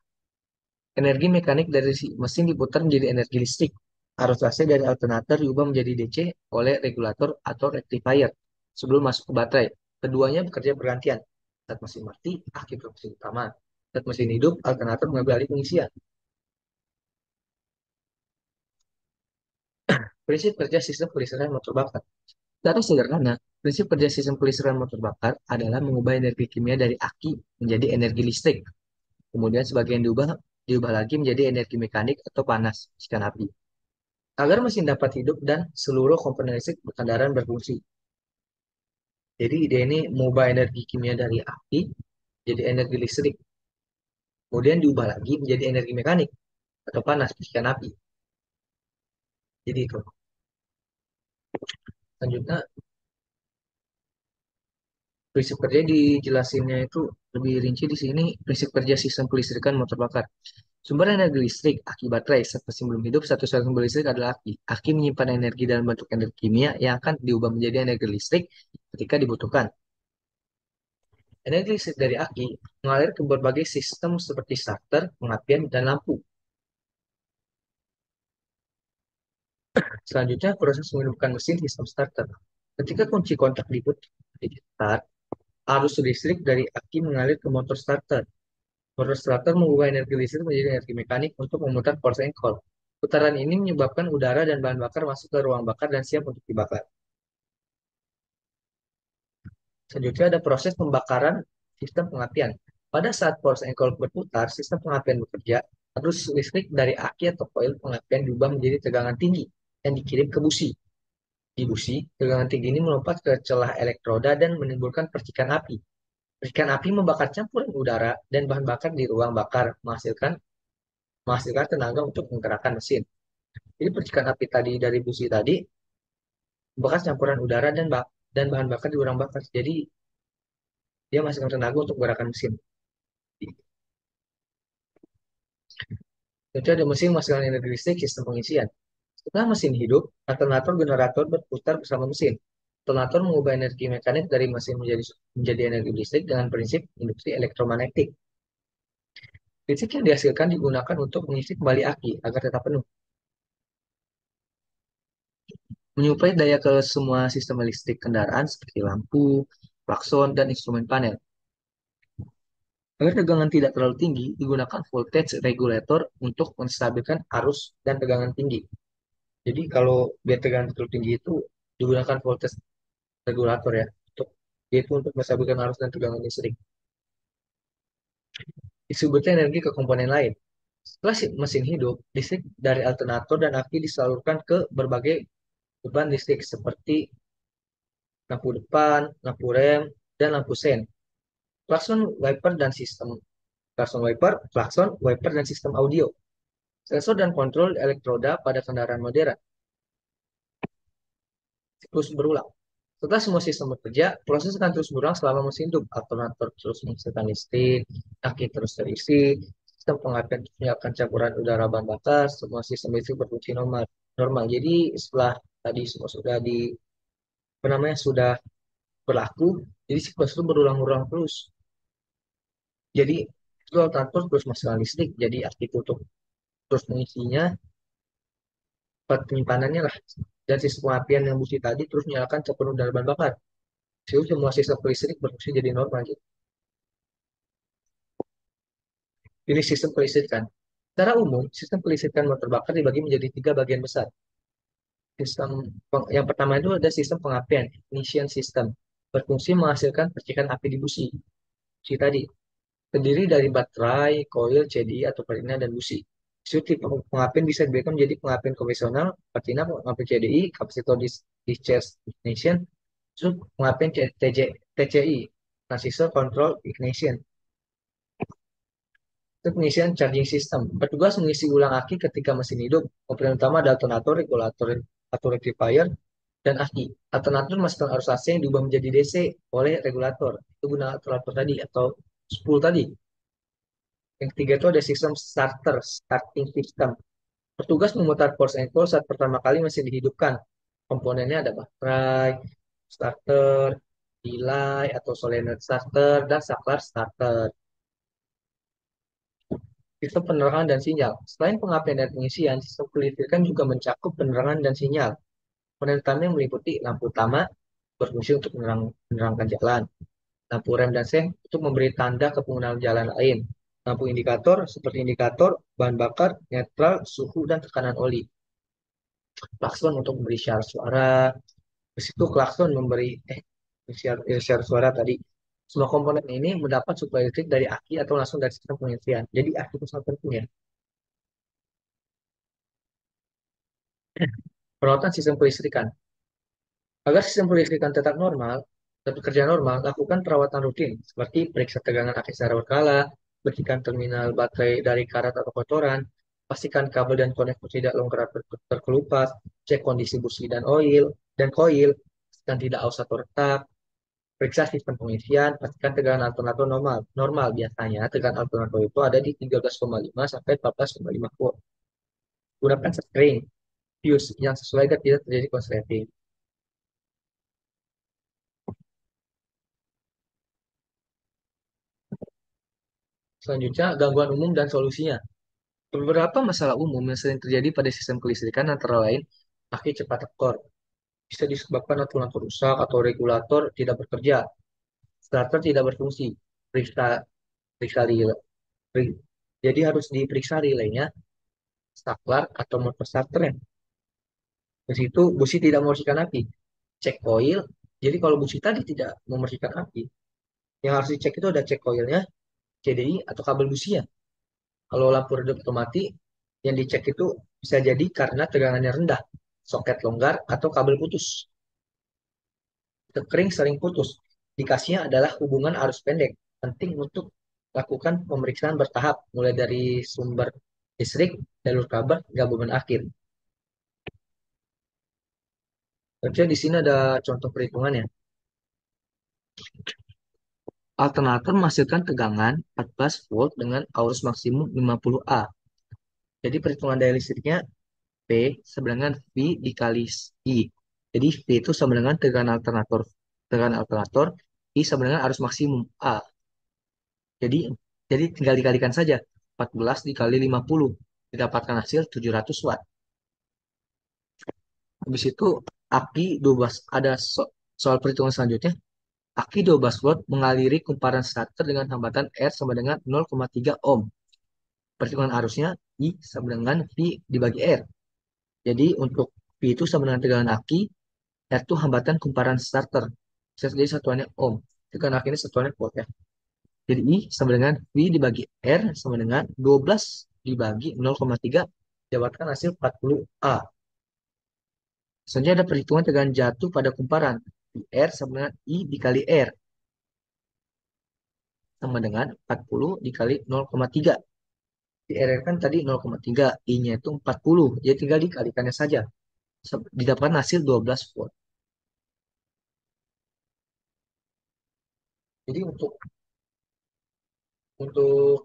Energi mekanik dari mesin diputar menjadi energi listrik. Arus AC dari alternator diubah menjadi DC oleh regulator atau rectifier sebelum masuk ke baterai. Keduanya bekerja bergantian. Saat mesin mati, aki berfungsi utama. Saat mesin hidup, alternator mengambil alih pengisian. Prinsip kerja sistem kelistrikan motor bakar. Secara sederhana, prinsip kerja sistem kelistrikan motor bakar adalah mengubah energi kimia dari aki menjadi energi listrik. Kemudian sebagian diubah lagi menjadi energi mekanik atau panas, cikan api. Agar mesin dapat hidup dan seluruh komponen listrik kendaraan berfungsi. Jadi ide ini mengubah energi kimia dari api jadi energi listrik. Kemudian diubah lagi menjadi energi mekanik atau panas, percikan api. Jadi itu. Selanjutnya, prinsip kerja dijelasinnya itu lebih rinci di sini. Prinsip kerja sistem kelistrikan motor bakar. Sumber energi listrik, aki baterai. Saat mesin belum hidup, satu-satunya sumber listrik adalah aki. Aki menyimpan energi dalam bentuk energi kimia yang akan diubah menjadi energi listrik ketika dibutuhkan. Energi listrik dari aki mengalir ke berbagai sistem seperti starter, pengapian, dan lampu. Selanjutnya, proses menghidupkan mesin sistem starter. Ketika kunci kontak diputar, arus listrik dari aki mengalir ke motor starter. Motor starter mengubah energi listrik menjadi energi mekanik untuk memutar force engine. Putaran ini menyebabkan udara dan bahan bakar masuk ke ruang bakar dan siap untuk dibakar. Selanjutnya ada proses pembakaran sistem pengapian. Pada saat force engine berputar, sistem pengapian bekerja, arus listrik dari aki atau koil pengapian diubah menjadi tegangan tinggi yang dikirim ke busi. Di busi, tegangan tinggi ini melompat ke celah elektroda dan menimbulkan percikan api. Percikan api membakar campuran udara dan bahan bakar di ruang bakar, menghasilkan tenaga untuk menggerakkan mesin. Jadi percikan api tadi dari busi tadi membakar campuran udara dan bahan bakar di ruang bakar. Jadi dia menghasilkan tenaga untuk menggerakkan mesin. Jadi ada mesin menghasilkan energi listrik sistem pengisian. Setelah mesin hidup, alternator generator berputar bersama mesin. Alternator mengubah energi mekanik dari mesin menjadi energi listrik dengan prinsip induksi elektromagnetik. Listrik yang dihasilkan digunakan untuk mengisi kembali aki agar tetap penuh. Menyuplai daya ke semua sistem listrik kendaraan seperti lampu, klakson, dan instrumen panel. Agar tegangan tidak terlalu tinggi, digunakan voltage regulator untuk menstabilkan arus dan tegangan tinggi. Jadi kalau biar tegangan terlalu tinggi itu digunakan voltage regulator ya, untuk yaitu untuk menstabilkan arus dan tegangan listrik. Distribusi energi ke komponen lain. Setelah mesin hidup, listrik dari alternator dan aki disalurkan ke berbagai beban listrik seperti lampu depan, lampu rem, dan lampu sen. klakson, wiper, dan sistem klakson, wiper, dan sistem audio, sensor dan kontrol elektroda pada kendaraan modern, siklus berulang. Setelah semua sistem bekerja, proses akan terus berulang selama mesin hidup. Alternator terus menghasilkan listrik, aki terus terisi, sistem pengapian terus menyalakan campuran udara bahan bakar, semua sistem listrik berfungsi normal. Normal. Jadi setelah tadi semua sudah apa namanya sudah berlaku, jadi siklus itu berulang-ulang terus. Jadi itu alternator terus menghasilkan listrik, jadi aki tutup terus mengisinya, tempat penyimpanannya lah. Dan sistem pengapian yang busi tadi terus menyalakan campuran udara bahan bakar. Jadi semua sistem listrik berfungsi jadi normal. Gitu. Ini sistem kelistrikan. Secara umum, sistem kelistrikan motor bakar dibagi menjadi tiga bagian besar. Yang pertama itu ada sistem pengapian, ignition system, berfungsi menghasilkan percikan api di busi. Busi tadi terdiri dari baterai, koil, CDI atau perina dan busi. Tipe pengapian bisa dibedakan menjadi pengapian konvensional, pertina, pengapian CDI, kapasitor discharge ignition, terus pengapian TCI, transistor control ignition. Itu pengisian charging system. Bertugas mengisi ulang aki ketika mesin hidup. Komponen utama ada alternator, regulator, atau rectifier, dan aki. Alternator memasukkan arus AC yang diubah menjadi DC oleh regulator. Itu guna alternator tadi atau spool tadi. Yang ketiga itu ada sistem starter, starting system. Bertugas memutar force and call saat pertama kali mesin dihidupkan. Komponennya ada baterai, starter, delay atau solenoid starter, dan saklar starter. Sistem penerangan dan sinyal. Selain pengapian dan pengisian, sistem kelistrikan juga mencakup penerangan dan sinyal. Komponen utama yang meliputi lampu utama berfungsi untuk menerangkan jalan, lampu rem dan sen untuk memberi tanda ke pengguna jalan lain, lampu indikator seperti indikator bahan bakar, netral, suhu, dan tekanan oli, klakson untuk memberi syarat suara, di situ klakson memberi syarat suara tadi. Semua komponen ini mendapat suplai listrik dari aki atau langsung dari sistem pengisian. Jadi aki itu sangat penting ya. Perawatan sistem kelistrikan. Agar sistem kelistrikan tetap normal dan bekerja normal, lakukan perawatan rutin seperti periksa tegangan aki secara berkala, bersihkan terminal baterai dari karat atau kotoran, pastikan kabel dan konektor tidak longgar terkelupas, cek kondisi busi dan koil, pastikan tidak aus atau retak, periksa sistem pengisian, pastikan tegangan alternator normal. Normal biasanya tegangan alternator itu ada di 13,5 sampai 14,5 volt. Gunakan string fuse yang sesuai agar tidak terjadi konsleting. Selanjutnya, gangguan umum dan solusinya. Beberapa masalah umum yang sering terjadi pada sistem kelistrikan antara lain aki cepat tekor, bisa disebabkan lampu rusak atau regulator tidak bekerja, starter tidak berfungsi, periksa periksa relay. Jadi harus diperiksa relaynya, saklar atau motor starter ya. Di situ busi tidak membersihkan api, cek koil. Jadi kalau busi tadi tidak membersihkan api, yang harus dicek itu ada cek koilnya, CDI atau kabel businya. Kalau lampu redup atau mati, yang dicek itu bisa jadi karena tegangannya rendah, soket longgar, atau kabel putus. Kering sering putus. Indikasinya adalah hubungan arus pendek. Penting untuk lakukan pemeriksaan bertahap, mulai dari sumber listrik, jalur kabel, hingga beban akhir. Jadi di sini ada contoh perhitungannya. Alternator menghasilkan tegangan 14 volt dengan arus maksimum 50 A. Jadi perhitungan daya listriknya P sama dengan V dikali I. Jadi V itu sama dengan tegangan alternator. Tegangan alternator, I sama dengan arus maksimum A. Jadi jadi tinggal dikalikan saja. 14 dikali 50. Didapatkan hasil 700 watt. Habis itu aki 12. Ada soal perhitungan selanjutnya. Aki 12 watt mengaliri kumparan starter dengan hambatan R sama dengan 0,3 ohm. Perhitungan arusnya I sama dengan V dibagi R. Jadi untuk V itu sama dengan tegangan aki, R itu hambatan kumparan starter. Jadi satuannya ohm. Tegangan aki ini satuannya volt ya. Jadi I sama dengan V dibagi R sama dengan 12 dibagi 0,3 dapatkan hasil 40 A. Selanjutnya ada perhitungan tegangan jatuh pada kumparan. R sama dengan I dikali R. sama dengan 40 dikali 0,3. Di RR kan tadi 0,3, I-nya itu 40. Jadi tinggal dikalikannya saja. Didapatkan hasil 12 volt. Jadi untuk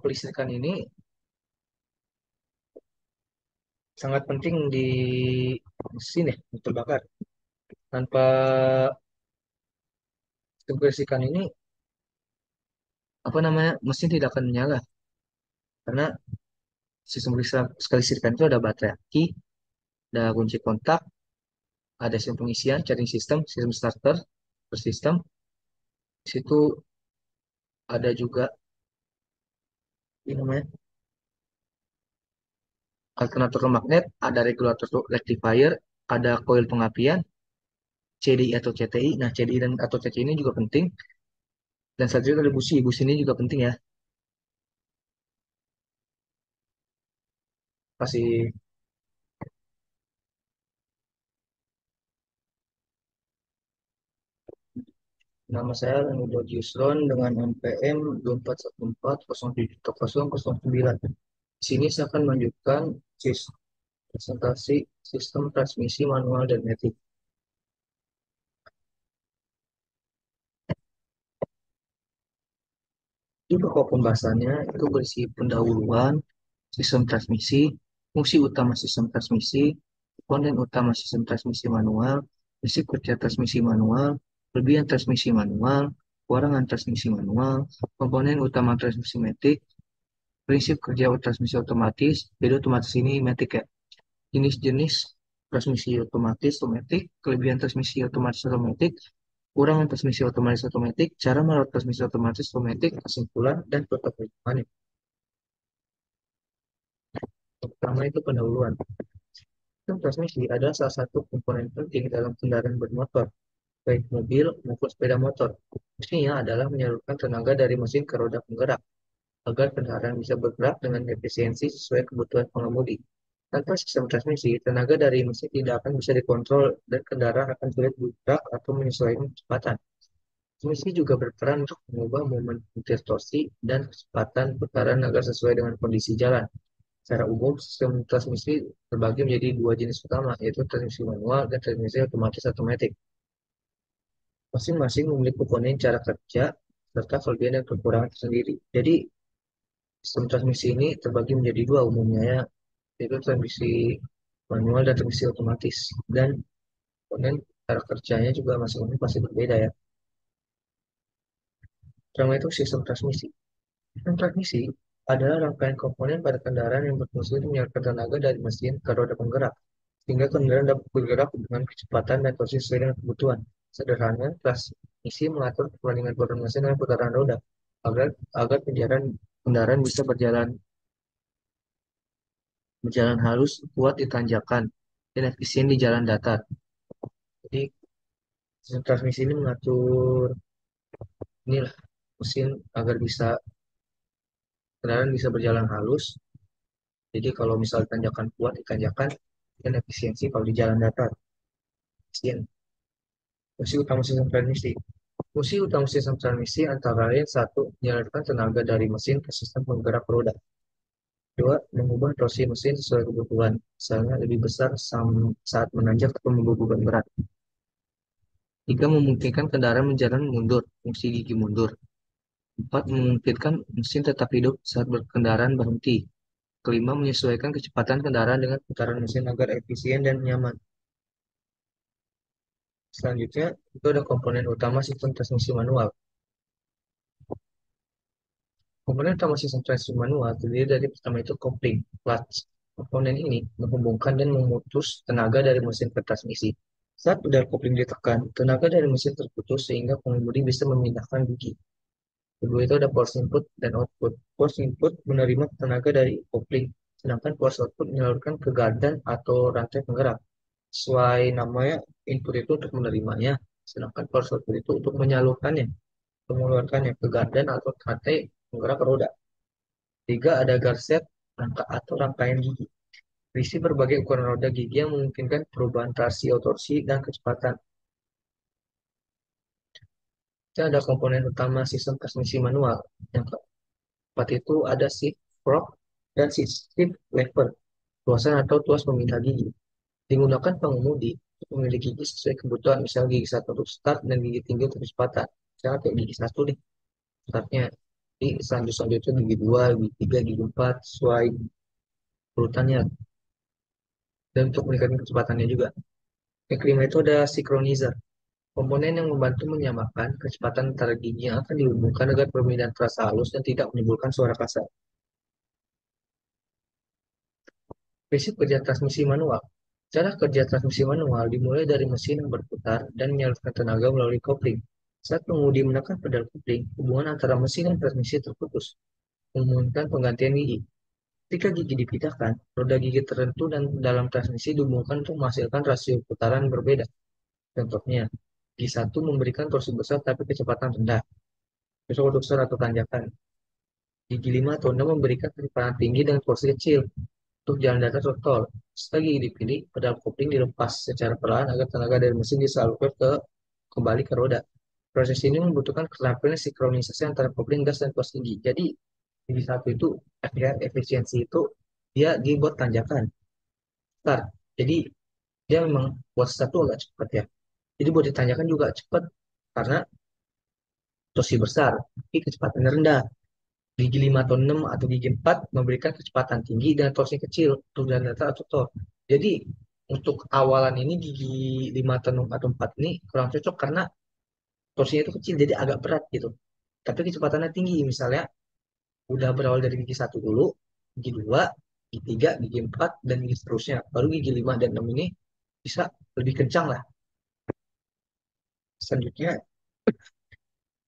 kelistrikan ini sangat penting di mesin ya, untuk bakar. Tanpa sistem kelistrikan ini, apa namanya, mesin tidak akan menyala. Karena sistem kelistrikan itu ada baterai aki, ada kunci kontak, ada sistem pengisian, charging system, sistem starter, per sistem. Di situ ada juga ini namanya alternator magnet, ada regulator rectifier, ada koil pengapian, CDI atau CTI. Nah, CDI dan atau CTI ini juga penting. Dan selanjutnya ada busi. Busi ini juga penting ya. Masih nama saya Leonardo Yusron dengan NPM 24140709. Di sini saya akan menunjukkan presentasi sistem transmisi manual dan matic. Di pokok pembahasannya itu berisi pendahuluan sistem transmisi, fungsi utama sistem transmisi, komponen utama sistem transmisi manual, prinsip kerja transmisi manual, kelebihan transmisi manual, kekurangan transmisi manual, komponen utama transmisi matic, prinsip kerja transmisi otomatis. Jadi otomatis ini matic ya. Jenis-jenis transmisi otomatis, otomatik, kelebihan transmisi otomatis otomatik, kurangan transmisi otomatis otomatik, cara merawat transmisi otomatis otomatik, kesimpulan, dan protokol manual. Pertama itu pendahuluan. Sistem transmisi adalah salah satu komponen penting dalam kendaraan bermotor, baik mobil maupun sepeda motor. Fungsinya adalah menyalurkan tenaga dari mesin ke roda penggerak, agar kendaraan bisa bergerak dengan efisiensi sesuai kebutuhan pengemudi. Tanpa sistem transmisi, tenaga dari mesin tidak akan bisa dikontrol dan kendaraan akan sulit bergerak atau menyesuaikan kecepatan. Transmisi juga berperan untuk mengubah momen butir torsi dan kecepatan putaran agar sesuai dengan kondisi jalan. Secara umum, sistem transmisi terbagi menjadi dua jenis utama, yaitu transmisi manual dan transmisi otomatis otomatis. Masing-masing memiliki komponen cara kerja serta kelebihan dan kekurangan tersendiri. Jadi, sistem transmisi ini terbagi menjadi dua umumnya ya, yaitu transmisi manual dan transmisi otomatis. Dan komponen cara kerjanya juga masing-masing pasti berbeda ya. Pertama itu sistem transmisi. Sistem transmisi adalah rangkaian komponen pada kendaraan yang berfungsi untuk menyalurkan tenaga dari mesin ke roda penggerak, sehingga kendaraan dapat bergerak dengan kecepatan dan torsi sesuai dengan kebutuhan. Sederhana, transmisi mengatur perbandingan putaran mesin dengan putaran roda, agar agar kendaraan bisa berjalan halus, kuat di tanjakan, dan efisien di jalan datar. Jadi, sistem transmisi ini mengatur inilah mesin agar kendaraan bisa berjalan halus. Jadi kalau misal tanjakan kuat di tanjakan, dan efisiensi kalau di jalan datar. Efisien. Fungsi utama sistem transmisi. Fungsi utama sistem transmisi antara lain satu, menyalurkan tenaga dari mesin ke sistem penggerak roda. Dua, mengubah torsi mesin sesuai kebutuhan. Misalnya lebih besar saat menanjak atau membawa beban berat. Tiga, memungkinkan kendaraan berjalan mundur, fungsi gigi mundur. Empat, memungkinkan mesin tetap hidup saat berkendaraan berhenti. Kelima, menyesuaikan kecepatan kendaraan dengan putaran mesin agar efisien dan nyaman. Selanjutnya, itu ada komponen utama sistem transmisi manual. Komponen utama sistem transmisi manual terdiri dari pertama itu kopling, clutch. Komponen ini menghubungkan dan memutus tenaga dari mesin ke transmisi. Saat pedal kopling ditekan, tenaga dari mesin terputus sehingga pengemudi bisa memindahkan gigi. Kedua itu ada force input dan output. Force input menerima tenaga dari kopling, sedangkan force output menyalurkan ke gardan atau rantai penggerak. Sesuai namanya, input itu untuk menerimanya, sedangkan force output itu untuk menyalurkannya, mengeluarkannya ke gardan atau rantai penggerak roda. Tiga, ada garset, rangka atau rangkaian gigi. Berisi berbagai ukuran roda gigi yang memungkinkan perubahan trasi, torsi, dan kecepatan. Itu ada komponen utama sistem transmisi manual. Yang keempat itu ada shift fork dan shift lever, tuasan atau tuas pemindah gigi. Digunakan pengemudi untuk memilih gigi sesuai kebutuhan, misalnya gigi satu untuk start dan gigi tiga untuk kecepatan. Misalnya kayak gigi satu nih, startnya. Di selanjutnya gigi dua, gigi tiga, gigi empat, sesuai urutannya. Dan untuk meningkatkan kecepatannya juga. Yang kelima itu ada synchronizer. Komponen yang membantu menyamakan kecepatan antara gigi yang akan dihubungkan agar permintaan terasa halus dan tidak menimbulkan suara kasar. Prinsip kerja transmisi manual. Cara kerja transmisi manual dimulai dari mesin yang berputar dan menyalurkan tenaga melalui kopling. Saat pengemudi menekan pedal kopling, hubungan antara mesin dan transmisi terputus, memungkinkan penggantian gigi. Ketika gigi dipindahkan, roda gigi tertentu dan dalam transmisi dihubungkan untuk menghasilkan rasio putaran berbeda. Contohnya, gigi satu memberikan torsi besar tapi kecepatan rendah, besok besar atau tanjakan. Gigi 5 atau 6 memberikan kecepatan tinggi dan torsi kecil untuk jalan datar atau tol. Setelah gigi dipilih, pedal kopling dilepas secara perlahan agar tenaga dari mesin disalurkan kembali ke roda. Proses ini membutuhkan keterampilan sinkronisasi antara kopling gas dan tuas gigi. Jadi, gigi satu itu efisiensi itu dia dibuat tanjakan start. Jadi dia memang buat satu agak cepat ya. Jadi buat ditanyakan juga cepat karena torsi besar, tapi kecepatannya rendah. Gigi 5 atau 6 atau gigi 4 memberikan kecepatan tinggi dan torsi kecil untuk jalan datar atau tol. Jadi untuk awalan ini gigi 5 atau 6 atau 4 ini kurang cocok karena torsinya itu kecil jadi agak berat gitu. Tapi kecepatannya tinggi misalnya udah berawal dari gigi satu dulu, gigi 2, gigi 3, gigi 4 dan gigi seterusnya. Baru gigi 5 dan 6 ini bisa lebih kencang lah. Selanjutnya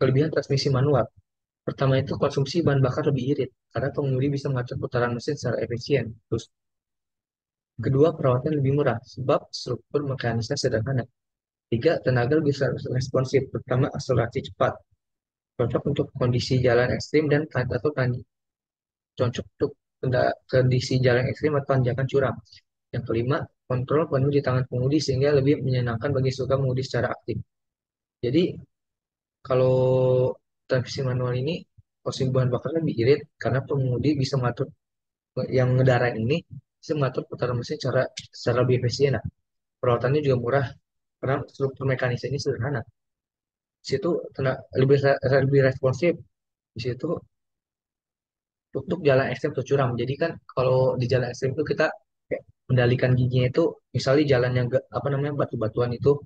kelebihan transmisi manual. Pertama itu konsumsi bahan bakar lebih irit karena pengemudi bisa mengatur putaran mesin secara efisien. Terus kedua, perawatan lebih murah sebab struktur mekanisnya sederhana. Tiga, tenaga lebih responsif, terutama akselerasi cepat. Cocok untuk kondisi jalan ekstrim dan atau cocok untuk kondisi jalan ekstrim atau tanjakan curam. Yang kelima, kontrol penuh di tangan pengemudi sehingga lebih menyenangkan bagi suka mengemudi secara aktif. Jadi kalau transmisi manual ini konsumsi bahan bakar lebih irit karena pengemudi bisa mengatur yang ngendarain ini bisa mengatur putaran mesin secara lebih efisien. Nah, perawatannya juga murah karena struktur mekanisme ini sederhana. Di situ lebih responsif. Di situ untuk jalan ekstrem atau curam. Jadi kan kalau di jalan ekstrem itu kita kayak mendalikan giginya itu misalnya jalan yang apa namanya batu-batuan itu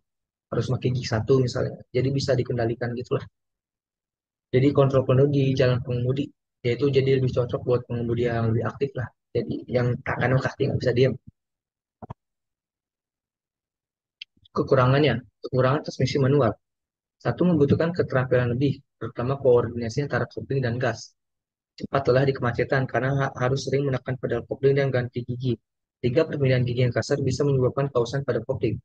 harus pakai gigi satu misalnya. Jadi bisa dikendalikan gitulah. Jadi kontrol penuh di jalan pengemudi. Yaitu jadi lebih cocok buat pengemudi yang lebih aktif lah. Jadi yang tangannya kaki nggak bisa diam. Kekurangannya, kekurangan transmisi manual. Satu membutuhkan keterampilan lebih, terutama koordinasi antara kopling dan gas. Cepat lelah di kemacetan karena harus sering menekan pedal kopling dan ganti gigi. Tiga, perpindahan gigi yang kasar bisa menyebabkan kausan pada kopling.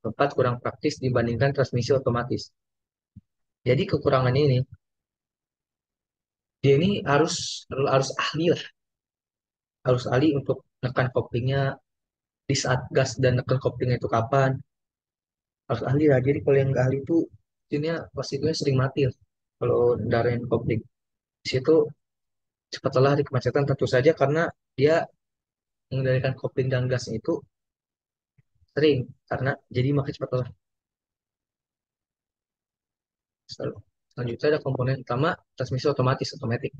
Empat, kurang praktis dibandingkan transmisi otomatis. Jadi kekurangannya ini, dia ini harus ahli lah, harus ahli untuk menekan koplingnya di saat gas dan nekan koplingnya itu kapan, harus ahli lah. Jadi kalau yang nggak ahli itu, ini pastinya sering mati lah. Kalau darain kopling. Di situ cepat lelah di kemacetan tentu saja karena dia mengendalikan kopling dan gasnya itu sering karena jadi makin cepat lelah. Selanjutnya ada komponen utama transmisi otomatis otomatis.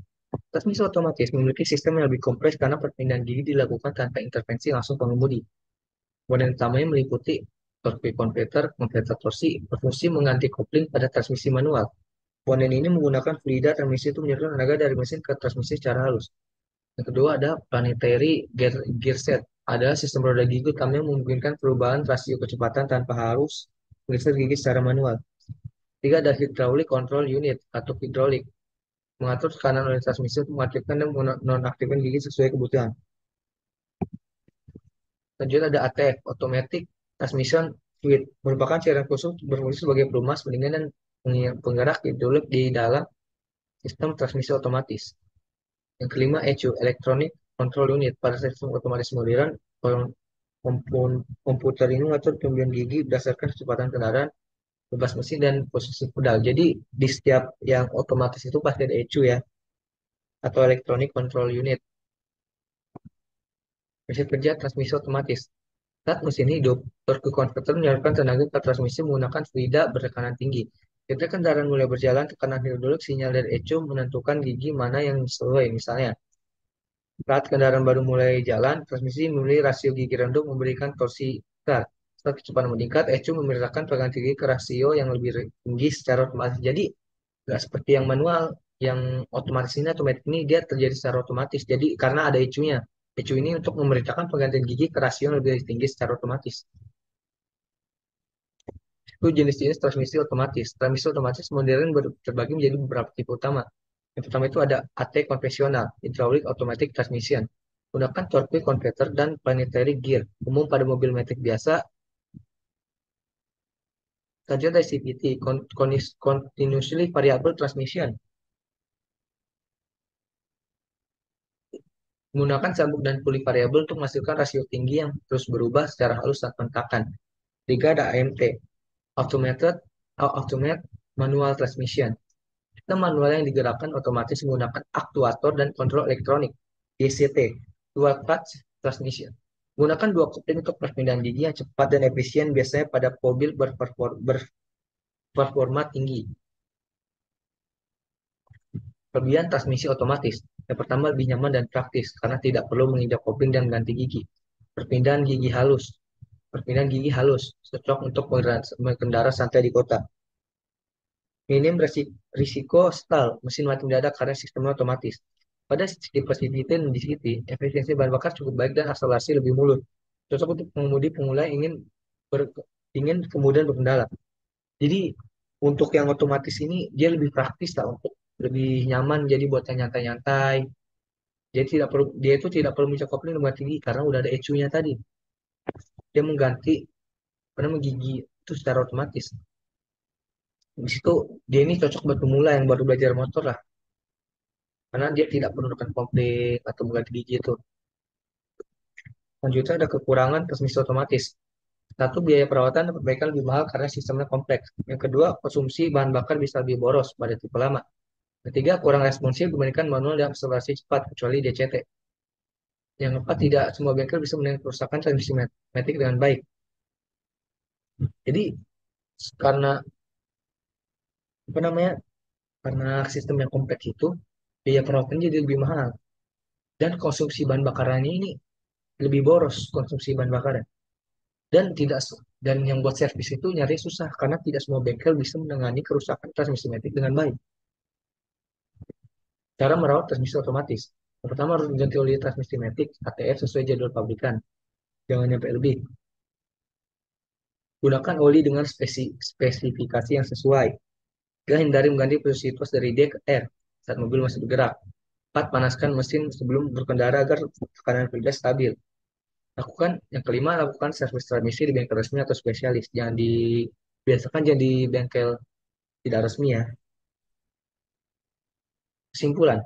Transmisi otomatis memiliki sistem yang lebih kompleks karena perpindahan gigi dilakukan tanpa intervensi langsung pengemudi. Komponen utamanya meliputi torque converter, konverter torsi, berfungsi mengganti kopling pada transmisi manual. Komponen ini menggunakan fluida transmisi itu menyerahkan tenaga dari mesin ke transmisi secara halus. Yang kedua ada planetary gear set. Ada sistem roda gigi utama yang memungkinkan perubahan rasio kecepatan tanpa harus menggeser gigi secara manual. Tiga ada hydraulic control unit atau hidrolik. Mengatur tekanan oleh transmisi untuk mengaktifkan dan menonaktifkan gigi sesuai kebutuhan. Selanjutnya ada ATF, Automatic Transmission Fluid, merupakan cairan khusus berfungsi sebagai pelumas, pendingin, dan penggerak hidrolik di dalam sistem transmisi otomatis. Yang kelima, ECU, Electronic Control Unit. Pada sistem otomatis modern, komputer ini mengatur pemilihan gigi berdasarkan kecepatan kendaraan bebas mesin dan posisi pedal. Jadi di setiap yang otomatis itu pasti ada ECU ya, atau Electronic Control Unit. Mesin kerja transmisi otomatis. Saat mesin hidup, torque converter menyalurkan tenaga ke transmisi menggunakan fluida bertekanan tinggi. Ketika kendaraan mulai berjalan, tekanan hidrolik sinyal dari ECU menentukan gigi mana yang sesuai. Misalnya, saat kendaraan baru mulai jalan, transmisi memilih rasio gigi rendah memberikan torsi besar. Saat kecepatan meningkat, ECU memerintahkan pegangan gigi ke rasio yang lebih tinggi secara otomatis. Jadi, nggak seperti yang manual, yang otomatis ini, otomatis ini dia terjadi secara otomatis. Jadi, karena ada ECU-nya. ECU ini untuk memerintahkan penggantian gigi ke rasio yang lebih tinggi secara otomatis. Itu jenis-jenis transmisi otomatis. Transmisi otomatis modern terbagi menjadi beberapa tipe utama. Yang pertama itu ada AT konvensional, Hydraulic Automatic Transmission. Gunakan torque converter dan planetary gear. Umum pada mobil metik biasa, saja dari CVT, Continuously Variable Transmission. Menggunakan sabuk dan puli variabel untuk menghasilkan rasio tinggi yang terus berubah secara halus saat pentakan. Tiga ada AMT, Automated Automated Manual Transmission. Sistem manual yang digerakkan otomatis menggunakan aktuator dan kontrol elektronik. DCT, Dual Clutch Transmission. Menggunakan dua kopling untuk perpindahan gigi yang cepat dan efisien biasanya pada mobil berperforma tinggi. Kelebihan transmisi otomatis. Yang pertama lebih nyaman dan praktis karena tidak perlu menginjak kopling dan ganti gigi. Perpindahan gigi halus. Perpindahan gigi halus, cocok untuk mengendara santai di kota. Minim risiko stall, mesin mati mendadak karena sistemnya otomatis. Pada tipe CVT dan DCT, efisiensi bahan bakar cukup baik dan akselerasi lebih mulus. Cocok untuk pengemudi pemula yang ingin kemudian berkendara. Jadi untuk yang otomatis ini dia lebih praktis lah, untuk lebih nyaman, jadi buat yang nyantai-nyantai. Dia itu tidak perlu mencokopling dengan tinggi karena udah ada ECU-nya tadi. Dia mengganti karena menggigi itu secara otomatis. Di situ dia ini cocok buat pemula yang baru belajar motor lah, karena dia tidak perlu menekan konflik atau mengganti gigi itu. Selanjutnya ada kekurangan transmisi otomatis. Satu, biaya perawatan dan perbaikan lebih mahal karena sistemnya kompleks. Yang kedua, konsumsi bahan bakar bisa lebih boros pada tipe lama. Ketiga, kurang responsif dibandingkan manual dan akselerasi cepat, kecuali DCT. Yang keempat, tidak semua bengkel bisa menangani kerusakan transmisi matic dengan baik. Jadi, karena apa namanya, karena sistem yang kompleks itu, biaya perawatan jadi lebih mahal. Dan konsumsi bahan bakarannya ini lebih boros konsumsi bahan bakarnya. Dan tidak dan yang buat servis itu nyari susah karena tidak semua bengkel bisa menangani kerusakan transmisi matic dengan baik. Cara merawat transmisi otomatis. Yang pertama harus mengganti oli transmisi matic ATF sesuai jadwal pabrikan. Jangan sampai lebih. Gunakan oli dengan spesifikasi yang sesuai. Tiga, hindari mengganti posisi tos dari D ke R saat mobil masih bergerak. Empat, panaskan mesin sebelum berkendara agar tekanan fluida stabil. Yang kelima, lakukan servis transmisi di bengkel resmi atau spesialis. Biasakan jangan di bengkel tidak resmi ya. Kesimpulan,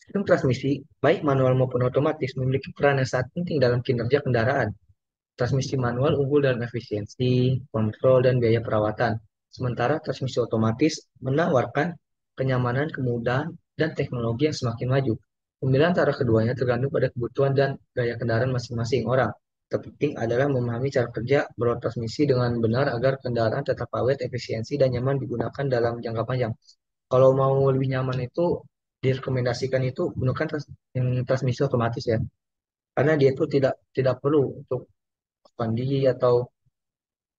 sistem transmisi, baik manual maupun otomatis, memiliki peran yang sangat penting dalam kinerja kendaraan. Transmisi manual unggul dalam efisiensi, kontrol, dan biaya perawatan. Sementara transmisi otomatis menawarkan kenyamanan, kemudahan, dan teknologi yang semakin maju. Pemilihan antara keduanya tergantung pada kebutuhan dan gaya kendaraan masing-masing orang. Terpenting adalah memahami cara kerja bertransmisi dengan benar agar kendaraan tetap awet, efisiensi, dan nyaman digunakan dalam jangka panjang. Kalau mau lebih nyaman itu direkomendasikan itu gunakan yang transmisi otomatis ya, karena dia itu tidak tidak perlu untuk mandi atau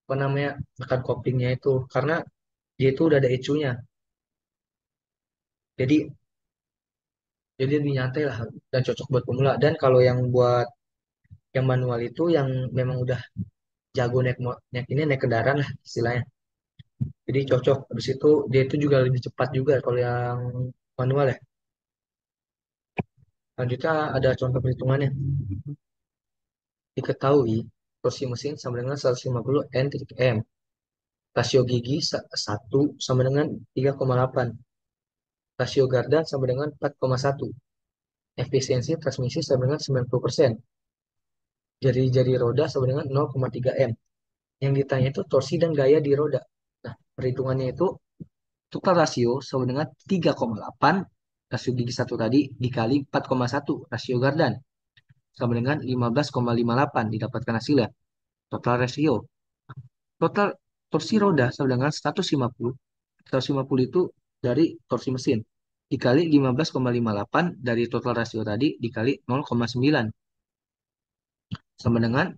apa namanya tekan koplingnya itu, karena dia itu udah ada ECU-nya. Jadi jadi lebih nyantai lah dan cocok buat pemula. Dan kalau yang buat yang manual itu yang memang udah jago naik ini naik kendaraan lah istilahnya. Jadi cocok. Habis itu dia itu juga lebih cepat juga kalau yang manual ya. Lanjutnya ada contoh perhitungannya. Diketahui torsi mesin sama dengan 150 N/M. Rasio gigi 1 sama dengan 3,8. Rasio garda sama dengan 4,1. Efisiensi transmisi sama dengan 90%. Jari-jari roda sama dengan 0,3 M. Yang ditanya itu torsi dan gaya di roda. Nah, perhitungannya itu total rasio sama dengan 3,8 rasio gigi satu tadi dikali 4,1 rasio gardan sama dengan 15,58 didapatkan hasilnya. Total rasio. Total torsi roda sama dengan 150. 150 itu dari torsi mesin. Dikali 15,58 dari total rasio tadi dikali 0,9 sama dengan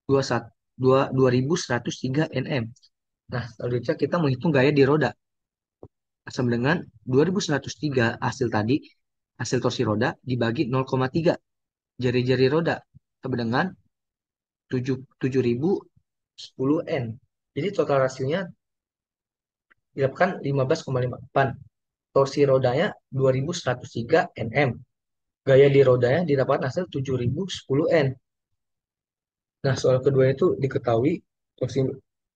2103 Nm. Nah, selanjutnya kita menghitung gaya di roda. Sama dengan 2103 hasil tadi, hasil torsi roda dibagi 0,3 jari-jari roda. Sama dengan 7010 N. Jadi total rasionya didapatkan 15,58. Torsi rodanya 2103 Nm. Gaya di rodanya didapatkan hasil 7010 N. Nah, soal kedua itu diketahui torsi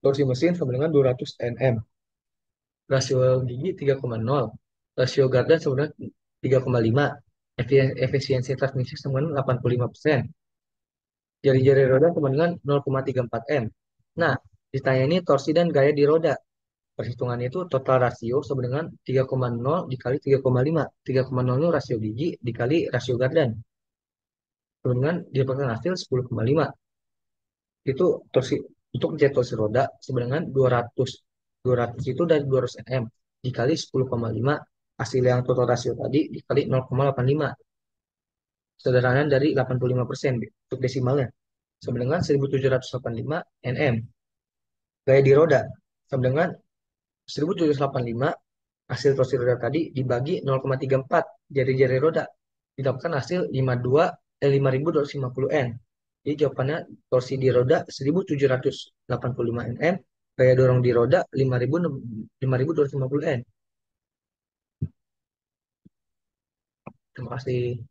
torsi mesin sama dengan 200 Nm. Rasio gigi 3,0. Rasio garda sebenarnya 3,5. Efisiensi transmisi sama dengan 85%. Jari-jari roda sama dengan 0,34 M. Nah, ditanya ini torsi dan gaya di roda. Perhitungannya itu total rasio sama dengan 3,0 dikali 3,5. 3,0 itu rasio gigi dikali rasio gardan. Sama dengan didapatkan hasil 10,5. Itu torsi untuk jet torsi roda sama dengan 200. 200 itu dari 200 Nm dikali 10,5 hasil yang total rasio tadi dikali 0,85. Sederhana dari 85% untuk desimalnya. Sama dengan 1785 Nm. Gaya di roda sama dengan 1785 hasil torsi roda tadi dibagi 0,34 jari-jari roda didapatkan hasil 5250 N. Jadi jawabannya torsi di roda 1785 Nm, gaya dorong di roda 5250 N. Terima kasih.